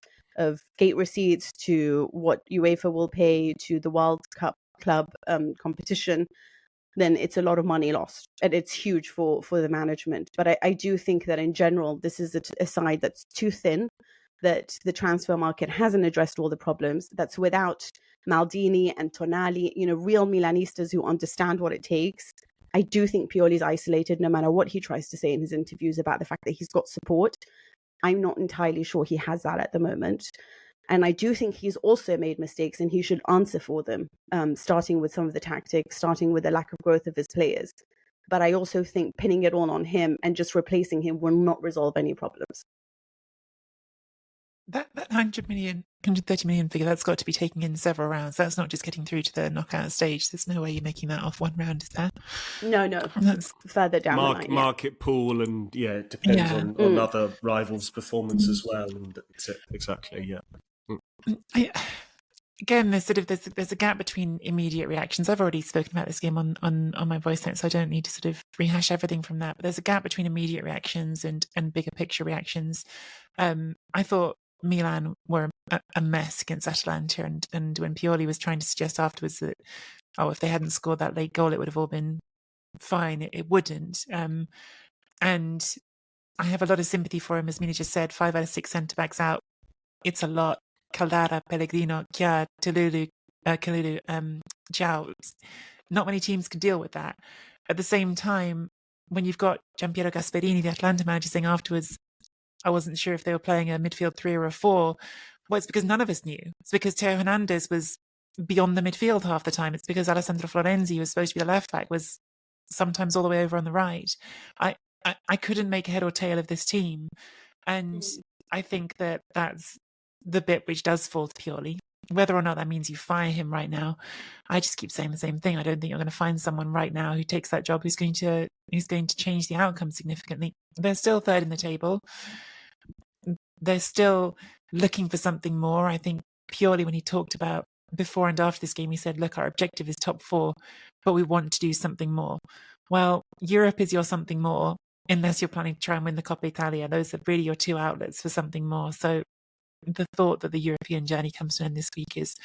gate receipts to what UEFA will pay to the World Cup club competition. then it's a lot of money lost, and it's huge for the management. But I do think that in general, this is a side that's too thin, that the transfer market hasn't addressed all the problems, that's without Maldini and Tonali, real Milanistas who understand what it takes. I do think Pioli's isolated, no matter what he tries to say in his interviews about the fact that he's got support. I'm not entirely sure he has that at the moment. And I do think he's also made mistakes, and he should answer for them, starting with some of the tactics, starting with the lack of growth of his players. But I also think pinning it all on him and just replacing him will not resolve any problems. That 130 million figure, that's got to be taken in several rounds. That's not just getting through to the knockout stage. There's no way you're making that off one round, is there? No. That's further down the line. Market pool, and it depends on other rivals' performance as well. And exactly, yeah. Again, there's a gap between immediate reactions. I've already spoken about this game on my voice note, so I don't need to sort of rehash everything from that. But there's a gap between immediate reactions and bigger picture reactions. I thought Milan were a mess against Atalanta, and when Pioli was trying to suggest afterwards that, if they hadn't scored that late goal, it would have all been fine, it wouldn't. And I have a lot of sympathy for him. As Mina just said, 5 out of 6 centre-backs out. It's a lot. Caldara, Pellegrino, Chiar, Kalulu, Giao. Not many teams can deal with that. At the same time, when you've got Giampiero Gasperini, the Atalanta manager, saying afterwards, I wasn't sure if they were playing a midfield 3 or a 4. Well, it's because none of us knew. It's because Teo Hernandez was beyond the midfield half the time. It's because Alessandro Florenzi, who was supposed to be the left back, was sometimes all the way over on the right. I couldn't make head or tail of this team. And I think that's the bit which does fall to Pioli. Whether or not that means you fire him right now, I just keep saying the same thing. I don't think you're going to find someone right now who takes that job who's going to change the outcome significantly. They're still third in the table. They're still looking for something more. I think Pioli, when he talked about before and after this game, he said, look, our objective is top 4, but we want to do something more. Well, Europe is your something more, unless you're planning to try and win the Coppa Italia. Those are really your 2 outlets for something more. So the thought that the European journey comes to an end this week is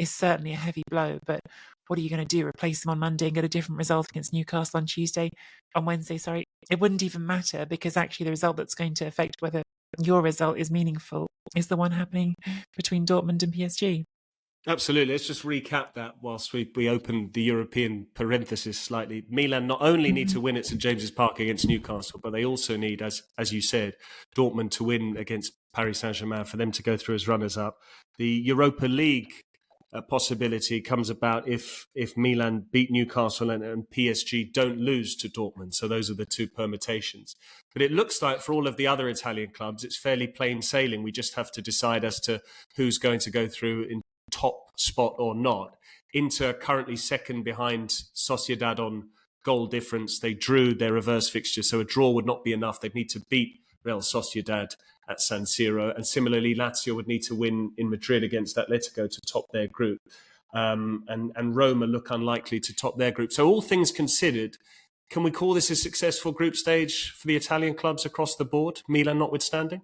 certainly a heavy blow. But what are you going to do? Replace them on Monday and get a different result against Newcastle on Wednesday? Sorry, it wouldn't even matter, because actually the result that's going to affect whether your result is meaningful is the one happening between Dortmund and PSG. Absolutely. Let's just recap that whilst we open the European parenthesis slightly. Milan not only need to win at St James's Park against Newcastle, but they also need, as you said, Dortmund to win against Paris Saint-Germain for them to go through as runners-up. The Europa League possibility comes about if Milan beat Newcastle and PSG don't lose to Dortmund. So those are the 2 permutations. But it looks like for all of the other Italian clubs, it's fairly plain sailing. We just have to decide as to who's going to go through in top spot or not. Inter currently second behind Sociedad on goal difference. They drew their reverse fixture, so a draw would not be enough. They'd need to beat Real Sociedad at San Siro, and similarly Lazio would need to win in Madrid against Atletico to top their group, and Roma look unlikely to top their group. So all things considered, can we call this a successful group stage for the Italian clubs across the board, Milan notwithstanding?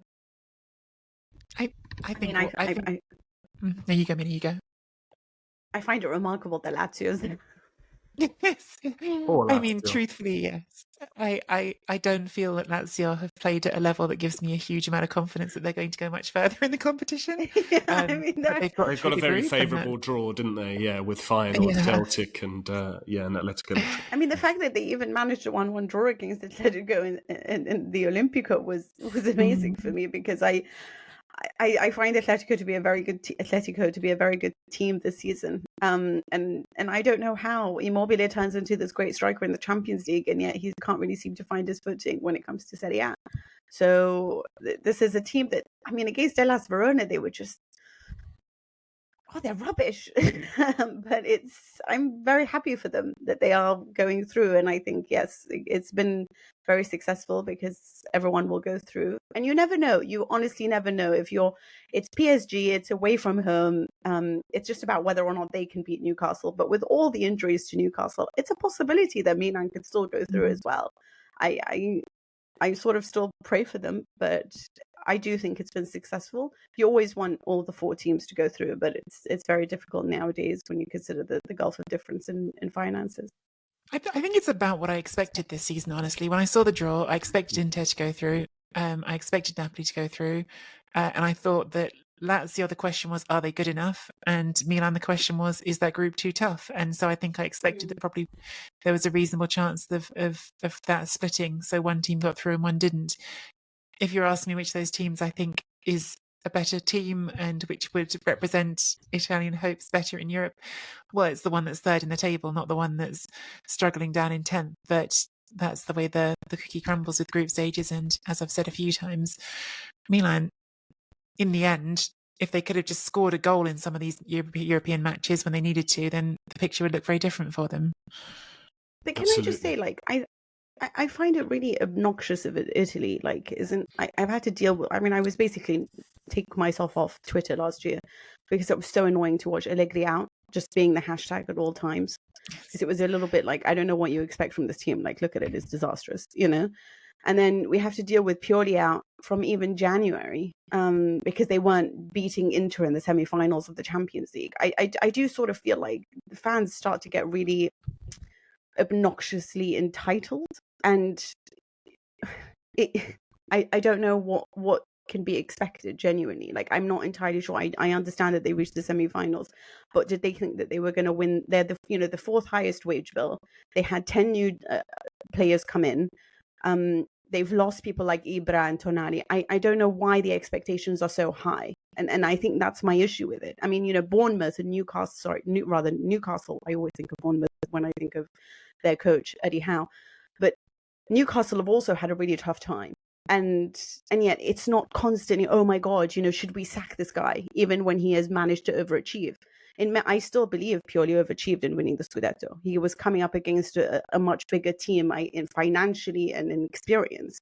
There you go, Minnie, you go. I find it remarkable that Lazio's Yes. I mean, truthfully, yes. I don't feel that Lazio have played at a level that gives me a huge amount of confidence that they're going to go much further in the competition. They've got a very favourable draw, didn't they? Yeah, with Feyenoord, Celtic, and Atletico. I mean, the fact that they even managed a 1-1 draw against Atletico in the Olimpico was amazing for me, because I find Atletico to be a very good team this season. And I don't know how Immobile turns into this great striker in the Champions League, and yet he can't really seem to find his footing when it comes to Serie A. So this is a team that, I mean, against Hellas Verona, they were just, they're rubbish. But I'm very happy for them that they are going through. And I think, yes, it's been very successful because everyone will go through. And you never know. You honestly never know. It's PSG, it's away from home. It's just about whether or not they can beat Newcastle. But with all the injuries to Newcastle, it's a possibility that Milan could still go through as well. I sort of still pray for them, but I do think it's been successful. You always want all the 4 teams to go through, but it's very difficult nowadays when you consider the gulf of difference in finances. I think it's about what I expected this season, honestly. When I saw the draw, I expected Inter to go through. I expected Napoli to go through. And I thought that Lazio, the question was, are they good enough? And Milan, the question was, is that group too tough? And so I think I expected that probably there was a reasonable chance of that splitting. So one team got through and one didn't. If you're asking me which of those teams I think is a better team and which would represent Italian hopes better in Europe, well, it's the one that's third in the table, not the one that's struggling down in 10th. But that's the way the cookie crumbles with group stages. And as I've said a few times, Milan, in the end, if they could have just scored a goal in some of these European matches when they needed to, then the picture would look very different for them. But can I just say, like, I find it really obnoxious of Italy. Like, I've had to deal with. I mean, I was basically taking myself off Twitter last year because it was so annoying to watch Allegri out just being the hashtag at all times. Because it was a little bit like, I don't know what you expect from this team. Like, look at it, it's disastrous, you know. And then we have to deal with Pioli out from even January because they weren't beating Inter in the semi-finals of the Champions League. I do sort of feel like the fans start to get really obnoxiously entitled, and I don't know what can be expected genuinely. Like, I'm not entirely sure. I understand that they reached the semi-finals, but did they think that they were going to win? They're the fourth highest wage bill. They had 10 new players come in. They've lost people like Ibra and Tonali. I don't know why the expectations are so high. And I think that's my issue with it. I mean, you know, Bournemouth and Newcastle, Newcastle, I always think of Bournemouth when I think of their coach, Eddie Howe. But Newcastle have also had a really tough time. And yet it's not constantly, oh my God, you know, should we sack this guy, even when he has managed to overachieve? I still believe Pioli overachieved in winning the Scudetto. He was coming up against a much bigger team in financially and in experience.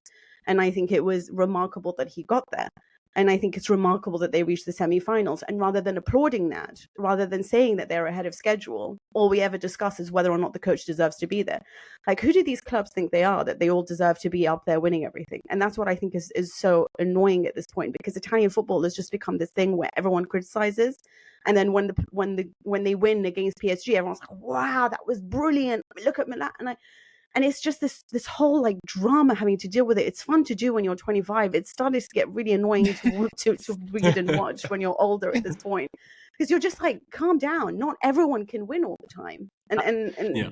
And I think it was remarkable that he got there. And I think it's remarkable that they reached the semi-finals. And rather than applauding that, rather than saying that they're ahead of schedule, all we ever discuss is whether or not the coach deserves to be there. Like, who do these clubs think they are, that they all deserve to be up there winning everything? And that's what I think is so annoying at this point, because Italian football has just become this thing where everyone criticizes. And then when they win against PSG, everyone's like, wow, that was brilliant. Look at Milan. And it's just this whole like drama having to deal with it. It's fun to do when you're 25. It started to get really annoying to read and watch when you're older at this point, because you're just like, calm down. Not everyone can win all the time. And yeah.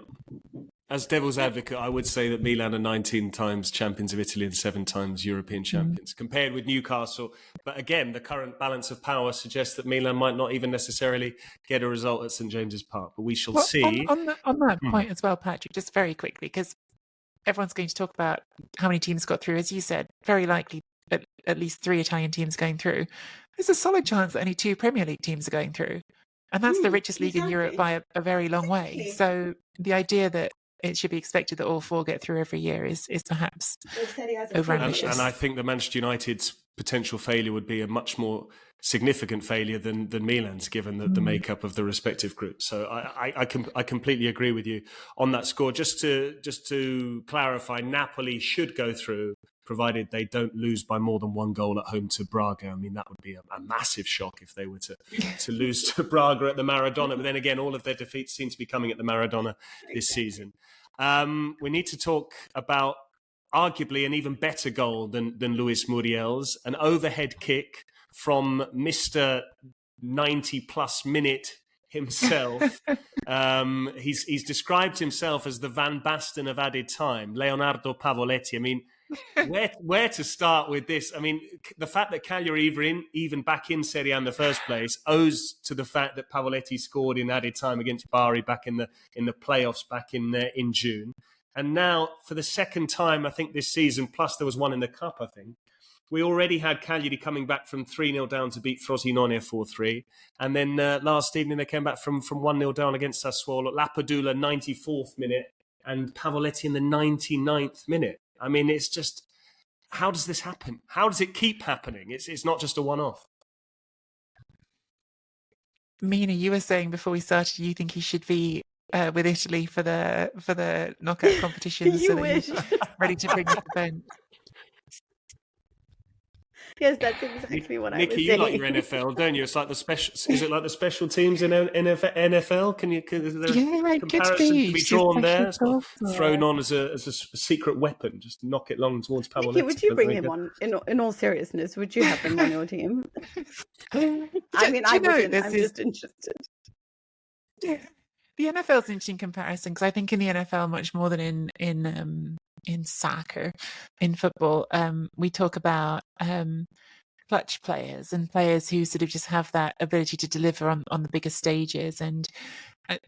As devil's advocate, I would say that Milan are 19 times champions of Italy and 7 times European champions, compared with Newcastle. But again, the current balance of power suggests that Milan might not even necessarily get a result at St James's Park. But we shall see. On that point as well, Patrick, just very quickly, because everyone's going to talk about how many teams got through. As you said, very likely at least 3 Italian teams going through. There's a solid chance that only 2 Premier League teams are going through. And that's the richest league in Europe by a very long way. So the idea that it should be expected that all 4 get through every year is perhaps overambitious. And I think that Manchester United's potential failure would be a much more significant failure than Milan's, given the makeup of the respective groups. So I completely agree with you on that score. Just to clarify, Napoli should go through, provided they don't lose by more than 1 goal at home to Braga. I mean, that would be a massive shock if they were to lose to Braga at the Maradona. But then again, all of their defeats seem to be coming at the Maradona this season. We need to talk about arguably an even better goal than Luis Muriel's, an overhead kick from Mr. 90-plus minute himself. He's described himself as the Van Basten of added time, Leonardo Pavoletti. I mean, where to start with this? I mean, the fact that Cagliari even back in Serie A in the first place owes to the fact that Pavoletti scored in added time against Bari back in the playoffs back in June. And now, for the second time, I think, this season, plus there was one in the Cup, I think, we already had Cagliari coming back from 3-0 down to beat Frosinone 4-3. And then last evening, they came back from 1-0 down against Sassuolo. Lapadula, 94th minute, and Pavoletti in the 99th minute. I mean, it's just, how does this happen? How does it keep happening? It's not just a one-off. Mina, you were saying before we started, you think he should be with Italy for the knockout competition, so that he's ready to bring up the bench. Yes, that's exactly what I Nicky, was you saying. like your NFL, don't you? It's like the special. Is it like the special teams in NFL? Is there Yeah, a it could comparison be. to be It's just drawn there? special Sort of sauce. thrown on as a secret weapon, just knock it long towards Pavoletti. Nicky, would you bring him on? In all seriousness, would you have him on your team? I mean, I wouldn't. I'm just interested. Yeah. The NFL is an interesting comparison because I think in the NFL much more than in soccer, in football, we talk about clutch players and players who sort of just have that ability to deliver on the bigger stages. And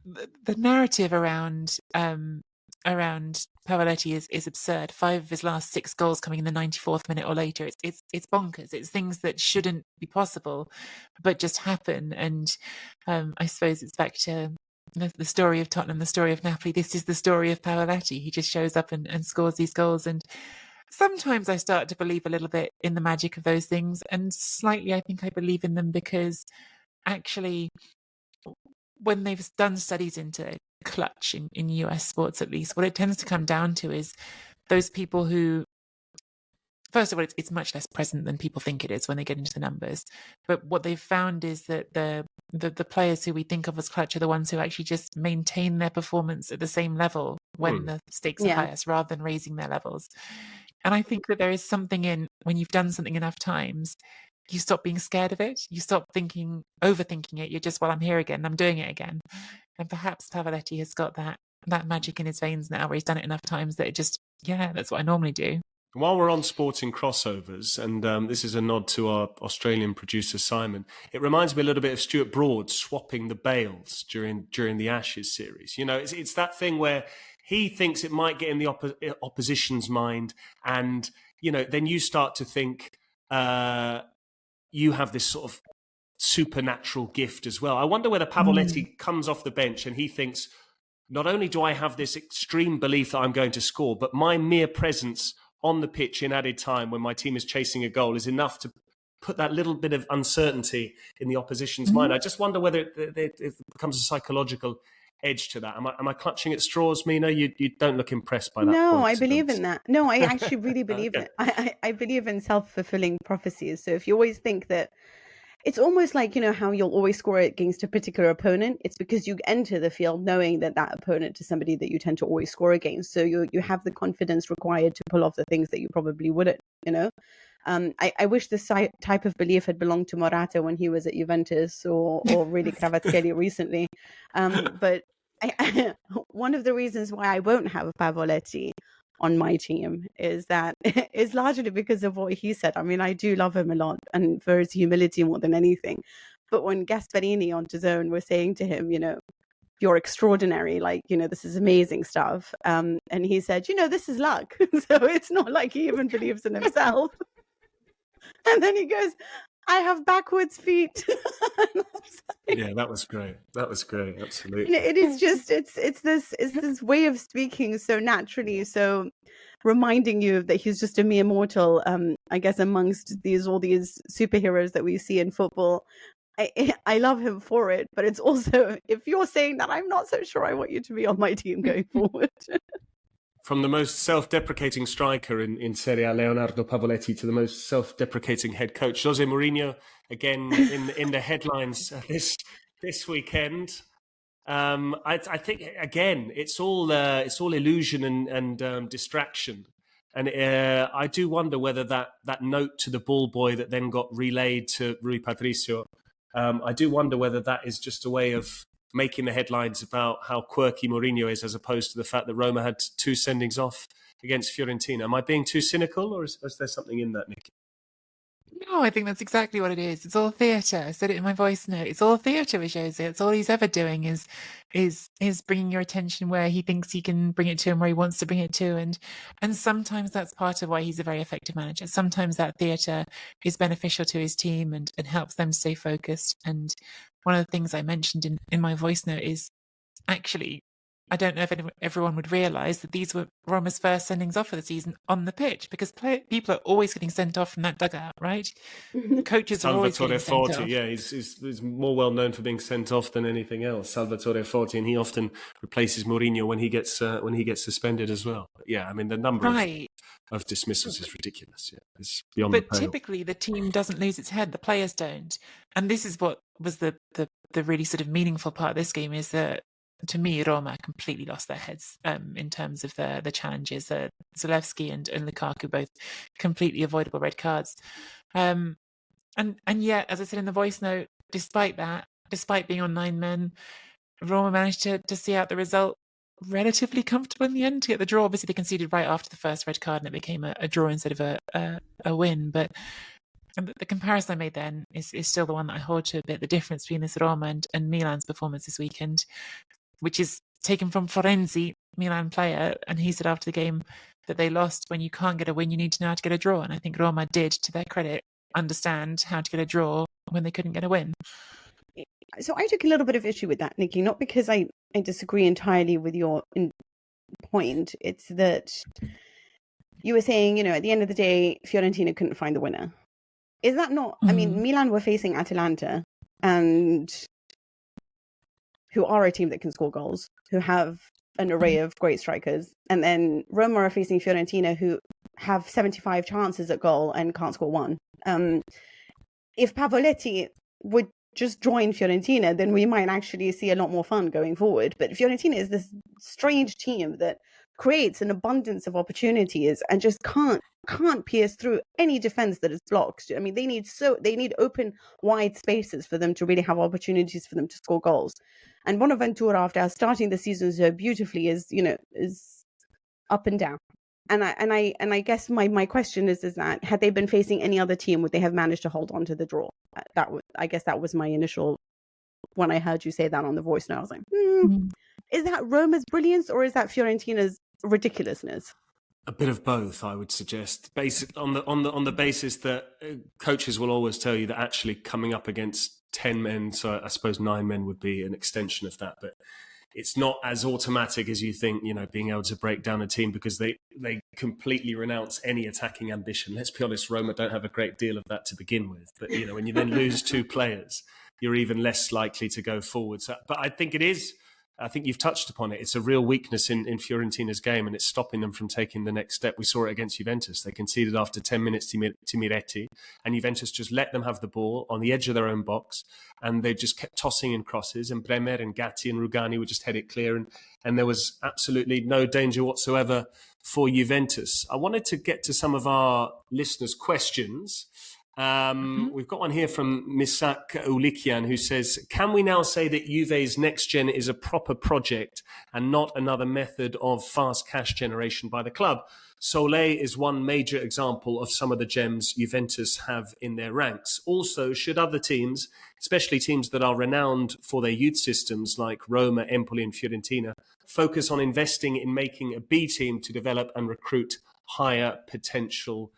the narrative around Pavoletti is absurd. 5 of his last 6 goals coming in the 94th minute or later. It's bonkers. It's things that shouldn't be possible, but just happen. And I suppose it's back to the story of Tottenham, the story of Napoli. This is the story of Pavoletti. He just shows up and scores these goals. And sometimes I start to believe a little bit in the magic of those things, and slightly I think I believe in them because actually when they've done studies into clutch in US sports, at least, what it tends to come down to is those people who, first of all, it's much less present than people think it is when they get into the numbers. But what they've found is that the players who we think of as clutch are the ones who actually just maintain their performance at the same level when the stakes are highest, rather than raising their levels. And I think that there is something in when you've done something enough times, you stop being scared of it. You stop overthinking it. You're just, well, I'm here again. I'm doing it again. And perhaps Pavoletti has got that magic in his veins now, where he's done it enough times that it just, that's what I normally do. While we're on sporting crossovers, and this is a nod to our Australian producer Simon, it reminds me a little bit of Stuart Broad swapping the Bales during the Ashes series. You know, it's that thing where he thinks it might get in the opposition's mind, and then you start to think you have this sort of supernatural gift as well. I wonder whether Pavoletti comes off the bench and he thinks, not only do I have this extreme belief that I'm going to score, but my mere presence on the pitch in added time when my team is chasing a goal is enough to put that little bit of uncertainty in the opposition's mind. I just wonder whether it becomes a psychological edge to that. Am I clutching at straws, Mina? You don't look impressed by that. No, I believe in that. No, I actually really believe it. I believe in self-fulfilling prophecies. So if you always think that, it's almost like, how you'll always score against a particular opponent. It's because you enter the field knowing that opponent is somebody that you tend to always score against. So you have the confidence required to pull off the things that you probably wouldn't, I wish this type of belief had belonged to Morata when he was at Juventus or really Kvaratskhelia recently. But one of the reasons why I won't have Pavoletti on my team is largely because of what he said. I mean, I do love him a lot, and for his humility more than anything. But when Gasparini on DAZN were saying to him, you're extraordinary, like, this is amazing stuff. And he said, this is luck. So it's not like he even believes in himself. And then he goes, I have backwards feet. Yeah, that was great. Absolutely. It is just, it's this way of speaking so naturally, so reminding you that he's just a mere mortal, I guess, amongst all these superheroes that we see in football. I love him for it, but it's also, if you're saying that, I'm not so sure I want you to be on my team going forward. From the most self-deprecating striker in Serie A, Leonardo Pavoletti, to the most self-deprecating head coach, Jose Mourinho, again in the headlines this weekend. I think again it's all illusion and distraction, and I do wonder whether that note to the ball boy that then got relayed to Rui Patricio, I do wonder whether that is just a way of making the headlines about how quirky Mourinho is, as opposed to the fact that Roma had 2 sendings off against Fiorentina. Am I being too cynical, or is there something in that, Nick? No, I think that's exactly what it is. It's all theatre. I said it in my voice note. It's all theatre with Jose. It's all he's ever doing is bringing your attention where he thinks he can bring it to and where he wants to bring it to. And sometimes that's part of why he's a very effective manager. Sometimes that theatre is beneficial to his team and helps them stay focused. And one of the things I mentioned in my voice note is actually I don't know if everyone would realise that these were Roma's first sendings off for the season on the pitch, because people are always getting sent off from that dugout, right? Coaches are always getting sent Forti, off. yeah, he's more well known for being sent off than anything else. Salvatore Forti, and he often replaces Mourinho when he gets suspended as well. But yeah, I mean the number of dismissals is ridiculous. Yeah, it's beyond the pale. But typically the team doesn't lose its head; the players don't. And this is what was the really sort of meaningful part of this game, is that, to me, Roma completely lost their heads in terms of the challenges. Zalewski and Lukaku both completely avoidable red cards. And yet, as I said in the voice note, despite that, despite being on 9 men, Roma managed to see out the result relatively comfortable in the end to get the draw. Obviously, they conceded right after the first red card, and it became a draw instead of a win. But the comparison I made then is still the one that I hold to a bit. The difference between this Roma and Milan's performance this weekend, which is taken from Florenzi, Milan player, and he said after the game that they lost. When you can't get a win, you need to know how to get a draw. And I think Roma did, to their credit, understand how to get a draw when they couldn't get a win. So I took a little bit of issue with that, Nicky, not because I disagree entirely with your point. It's that you were saying, at the end of the day, Fiorentina couldn't find the winner. Is that not? I mean, Milan were facing Atalanta, and who are a team that can score goals, who have an array of great strikers. And then Roma are facing Fiorentina, who have 75 chances at goal and can't score one. If Pavoletti would just join Fiorentina, then we might actually see a lot more fun going forward. But Fiorentina is this strange team that creates an abundance of opportunities and just can't pierce through any defense that is blocked. I mean, they need open, wide spaces for them to really have opportunities for them to score goals. And Bonaventura, after starting the season so beautifully, is up and down. And I guess my question is that had they been facing any other team, would they have managed to hold on to the draw? I guess that was my initial, when I heard you say that on the voice note, I was like, is that Roma's brilliance or is that Fiorentina's ridiculousness? A bit of both, I would suggest. On the basis that coaches will always tell you that actually coming up against 10 men, so I suppose 9 men would be an extension of that, but it's not as automatic as you think, being able to break down a team, because they completely renounce any attacking ambition. Let's be honest, Roma don't have a great deal of that to begin with. But, when you then lose 2 players, you're even less likely to go forward. So, but I think you've touched upon it. It's a real weakness in Fiorentina's game, and it's stopping them from taking the next step. We saw it against Juventus. They conceded after 10 minutes to Miretti, and Juventus just let them have the ball on the edge of their own box, and they just kept tossing in crosses, and Bremer and Gatti and Rugani would just head it clear, and there was absolutely no danger whatsoever for Juventus. I wanted to get to some of our listeners' questions. We've got one here from Misak Ulikian, who says, can we now say that Juve's next gen is a proper project and not another method of fast cash generation by the club? Soleil is one major example of some of the gems Juventus have in their ranks. Also, should other teams, especially teams that are renowned for their youth systems like Roma, Empoli and Fiorentina, focus on investing in making a B team to develop and recruit higher potential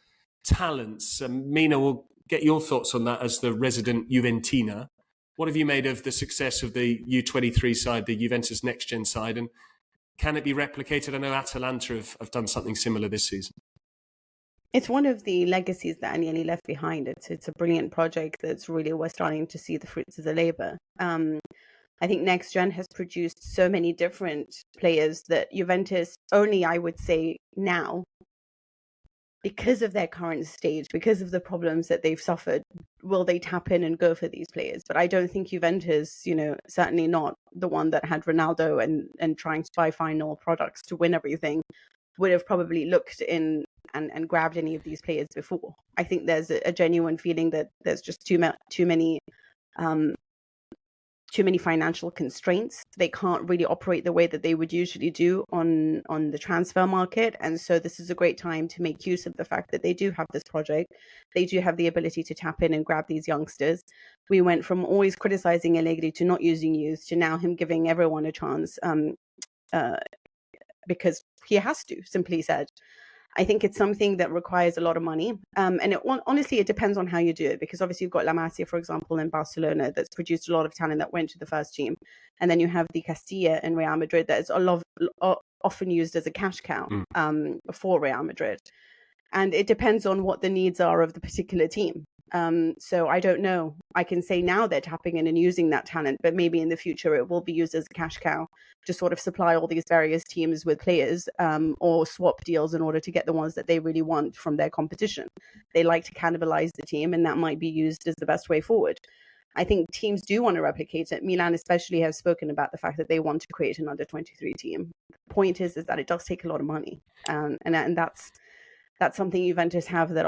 talents? Mina, we'll get your thoughts on that as the resident Juventina. What have you made of the success of the U23 side, the Juventus Next Gen side, and can it be replicated? I know Atalanta have done something similar this season. It's one of the legacies that Agnelli left behind. It's a brilliant project that's really, we're starting to see the fruits of the labour. I think Next Gen has produced so many different players that Juventus only, I would say now, because of their current stage, because of the problems that they've suffered, will they tap in and go for these players? But I don't think Juventus, certainly not the one that had Ronaldo and trying to buy final products to win everything, would have probably looked in and grabbed any of these players before. I think there's a genuine feeling that there's just too many financial constraints. They can't really operate the way that they would usually do on the transfer market. And so this is a great time to make use of the fact that they do have this project. They do have the ability to tap in and grab these youngsters. We went from always criticizing Allegri to not using youth to now him giving everyone a chance because he has to, simply said. I think it's something that requires a lot of money. And honestly, it depends on how you do it, because obviously you've got La Masia, for example, in Barcelona, that's produced a lot of talent that went to the first team. And then you have the Castilla in Real Madrid that is often used as a cash cow for Real Madrid. And it depends on what the needs are of the particular team. So I don't know. I can say now they're tapping in and using that talent, but maybe in the future it will be used as a cash cow to sort of supply all these various teams with players, or swap deals in order to get the ones that they really want from their competition. They like to cannibalize the team, and that might be used as the best way forward. I think teams do want to replicate it. Milan especially have spoken about the fact that they want to create an under-23 team. The point is that it does take a lot of money, and that's something Juventus have that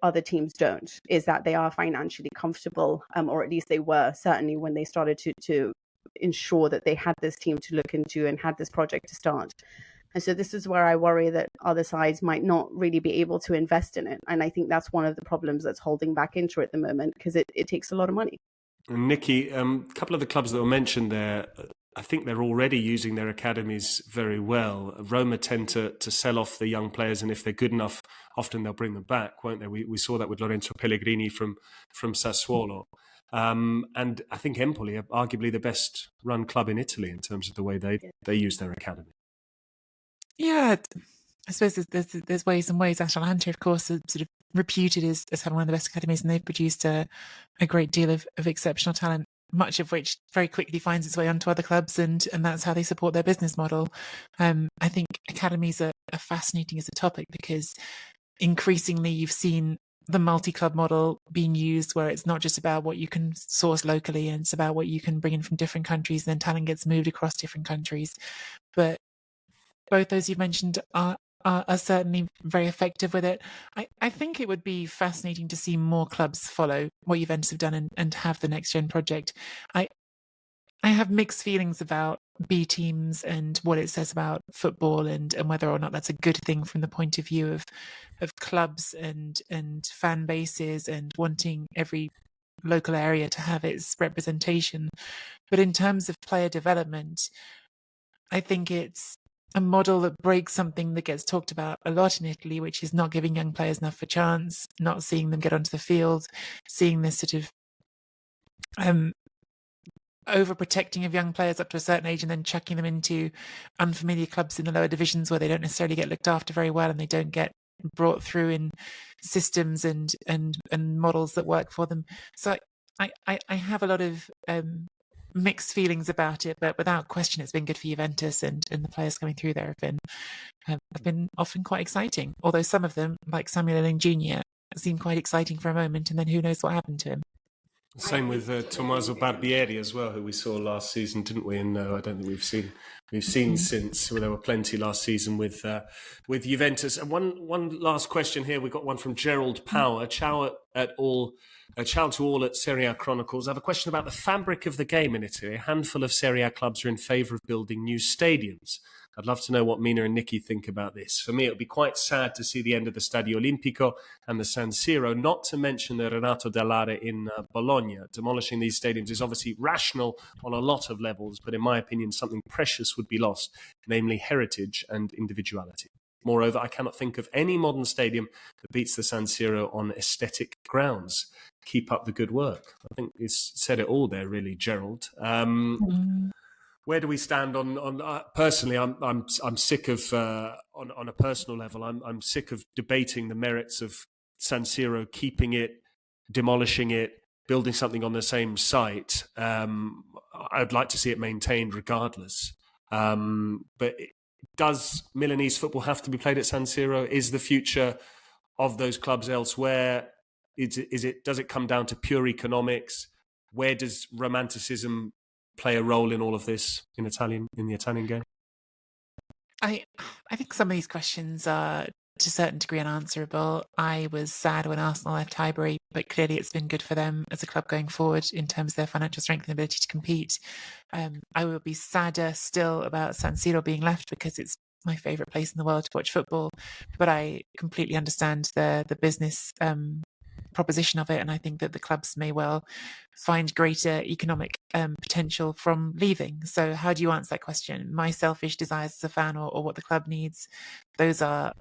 other teams don't, is that they are financially comfortable, or at least they were, certainly when they started to ensure that they had this team to look into and had this project to start. And so this is where I worry that other sides might not really be able to invest in it. And I think that's one of the problems that's holding back Inter at the moment, because it takes a lot of money. And Nicky, a couple of the clubs that were mentioned there, I think they're already using their academies very well. Roma tend to sell off the young players, and if they're good enough, often they'll bring them back, won't they? We saw that with Lorenzo Pellegrini from Sassuolo. And I think Empoli are arguably the best run club in Italy in terms of the way they use their academy. Yeah, I suppose there's ways and ways. Atalanta, of course, are sort of reputed as having one of the best academies, and they've produced a great deal of exceptional talent, much of which very quickly finds its way onto other clubs, and that's how they support their business model. I think academies are fascinating as a topic, because increasingly you've seen the multi-club model being used, where it's not just about what you can source locally, and it's about what you can bring in from different countries, and then talent gets moved across different countries. But both those you've mentioned are certainly very effective with it. I think it would be fascinating to see more clubs follow what Juventus have done and have the next gen project. I have mixed feelings about B teams and what it says about football, and whether or not that's a good thing from the point of view of clubs and fan bases and wanting every local area to have its representation. But in terms of player development, I think it's a model that breaks something that gets talked about a lot in Italy, which is not giving young players enough of a chance, not seeing them get onto the field, seeing this sort of overprotecting of young players up to a certain age, and then chucking them into unfamiliar clubs in the lower divisions where they don't necessarily get looked after very well, and they don't get brought through in systems and models that work for them. So I have a lot of mixed feelings about it, but without question it's been good for Juventus, and the players coming through there have been often quite exciting, although some of them, like Samuel Elling Jr., seemed quite exciting for a moment, and then who knows what happened to him. Same with Tommaso Barbieri as well, who we saw last season, didn't we? And I don't think we've seen since. Well, there were plenty last season with Juventus. And one last question here. We've got one from Gerald Power. Ciao to all at Serie A Chronicles. I have a question about the fabric of the game in Italy. A handful of Serie A clubs are in favour of building new stadiums. I'd love to know what Mina and Nicky think about this. For me, it would be quite sad to see the end of the Stadio Olimpico and the San Siro, not to mention the Renato Dall'Are in Bologna. Demolishing these stadiums is obviously rational on a lot of levels, but in my opinion, something precious would be lost, namely heritage and individuality. Moreover, I cannot think of any modern stadium that beats the San Siro on aesthetic grounds. Keep up the good work. I think it's said it all there, really, Gerald. Where do we stand on personally? I'm sick of on a personal level. I'm sick of debating the merits of San Siro, keeping it, demolishing it, building something on the same site. I'd like to see it maintained regardless. But does Milanese football have to be played at San Siro? Is the future of those clubs elsewhere? Does it come down to pure economics? Where does romanticism play a role in all of this in the Italian game? I think some of these questions are to a certain degree unanswerable. I was sad when Arsenal left Highbury, but clearly it's been good for them as a club going forward in terms of their financial strength and ability to compete. I will be sadder still about San Siro being left, because it's my favourite place in the world to watch football, but I completely understand the business proposition of it, and I think that the clubs may well find greater economic potential from leaving. So how do you answer that question? My selfish desires as a fan, or what the club needs? Those are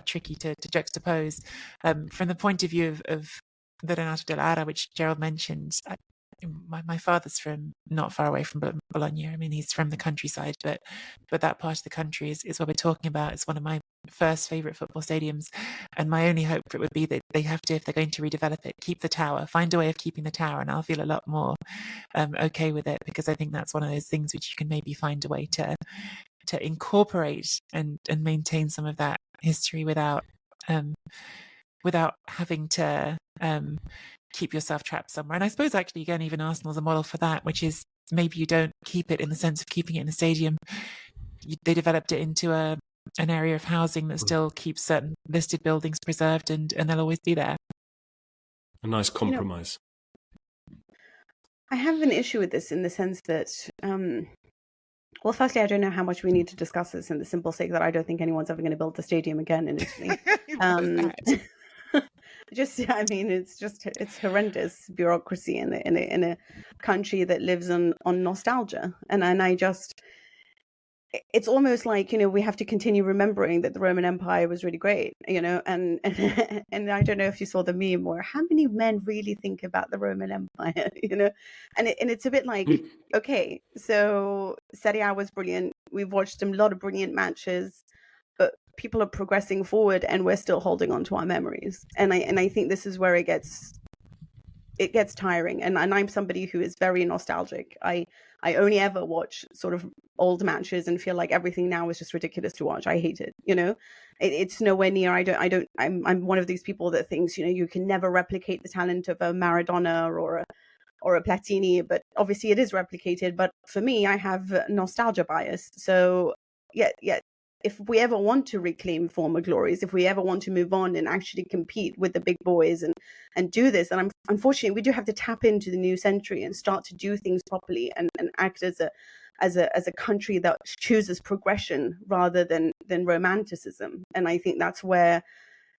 tricky to juxtapose. From the point of view of the Renato dell'Ara, which Gerald mentioned, my father's from not far away from Bologna. I mean, he's from the countryside, but that part of the country is what we're talking about. It's one of my first favourite football stadiums, and my only hope for it would be that they have to, if they're going to redevelop it, keep the tower, find a way of keeping the tower, and I'll feel a lot more okay with it, because I think that's one of those things which you can maybe find a way to incorporate and maintain some of that history without having to keep yourself trapped somewhere. And I suppose actually, again, even Arsenal's a model for that, which is maybe you don't keep it in the sense of keeping it in the stadium. They developed it into an area of housing that still keeps certain listed buildings preserved, and they'll always be there. A nice compromise. I have an issue with this in the sense that, well, firstly, I don't know how much we need to discuss this, in the simple sake that I don't think anyone's ever going to build the stadium again in Italy. It's horrendous bureaucracy in a country that lives on nostalgia, and it's almost like, we have to continue remembering that the Roman Empire was really great, and I don't know if you saw the meme, or how many men really think about the Roman Empire, and it's a bit like, okay, so Serie A was brilliant. We've watched a lot of brilliant matches, but people are progressing forward, and we're still holding on to our memories. And I think this is where it gets tiring. And I'm somebody who is very nostalgic. I only ever watch sort of old matches and feel like everything now is just ridiculous to watch. I hate it. It's nowhere near. I'm one of these people that thinks, you can never replicate the talent of a Maradona or a Platini, but obviously it is replicated. But for me, I have nostalgia bias. So yeah. If we ever want to reclaim former glories, if we ever want to move on and actually compete with the big boys and do this, and unfortunately we do have to tap into the new century and start to do things properly and act as a country that chooses progression rather than romanticism. And I think that's where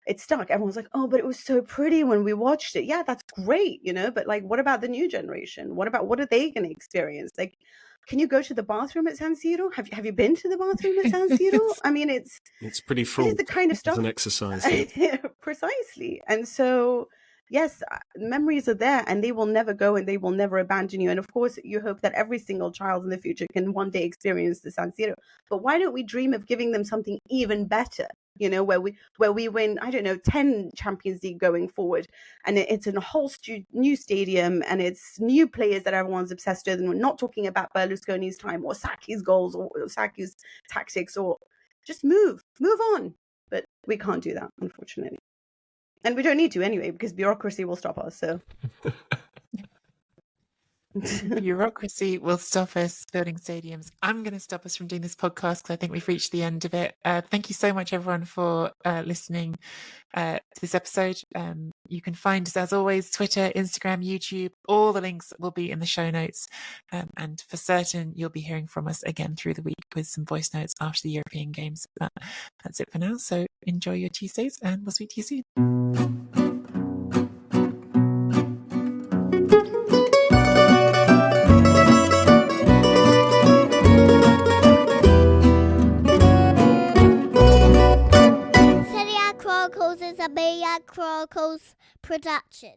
it's stuck. Everyone's like, oh, but it was so pretty when we watched it. Yeah, that's great, but like, what about the new generation? What are they going to experience? Like, can you go to the bathroom at San Siro? Have you been to the bathroom at San Siro? I mean, it's pretty full. It's the kind of stuff. It's an exercise. Precisely. And so, yes, memories are there, and they will never go, and they will never abandon you. And of course, you hope that every single child in the future can one day experience the San Siro. But why don't we dream of giving them something even better? Where we win, I don't know, 10 Champions League going forward, and it's in a whole new stadium, and it's new players that everyone's obsessed with, and we're not talking about Berlusconi's time or Saki's goals or Saki's tactics, or just move on. But we can't do that, unfortunately, and we don't need to anyway, because bureaucracy will stop us. So. Bureaucracy will stop us building stadiums. I'm going to stop us from doing this podcast because I think we've reached the end of it. Thank you so much, everyone, for listening to this episode. You can find us, as always, Twitter, Instagram, YouTube. All the links will be in the show notes. And for certain, you'll be hearing from us again through the week with some voice notes after the European games. But that's it for now. So enjoy your Tuesdays, and we'll speak to you soon. Chronicles is a Chronicles production.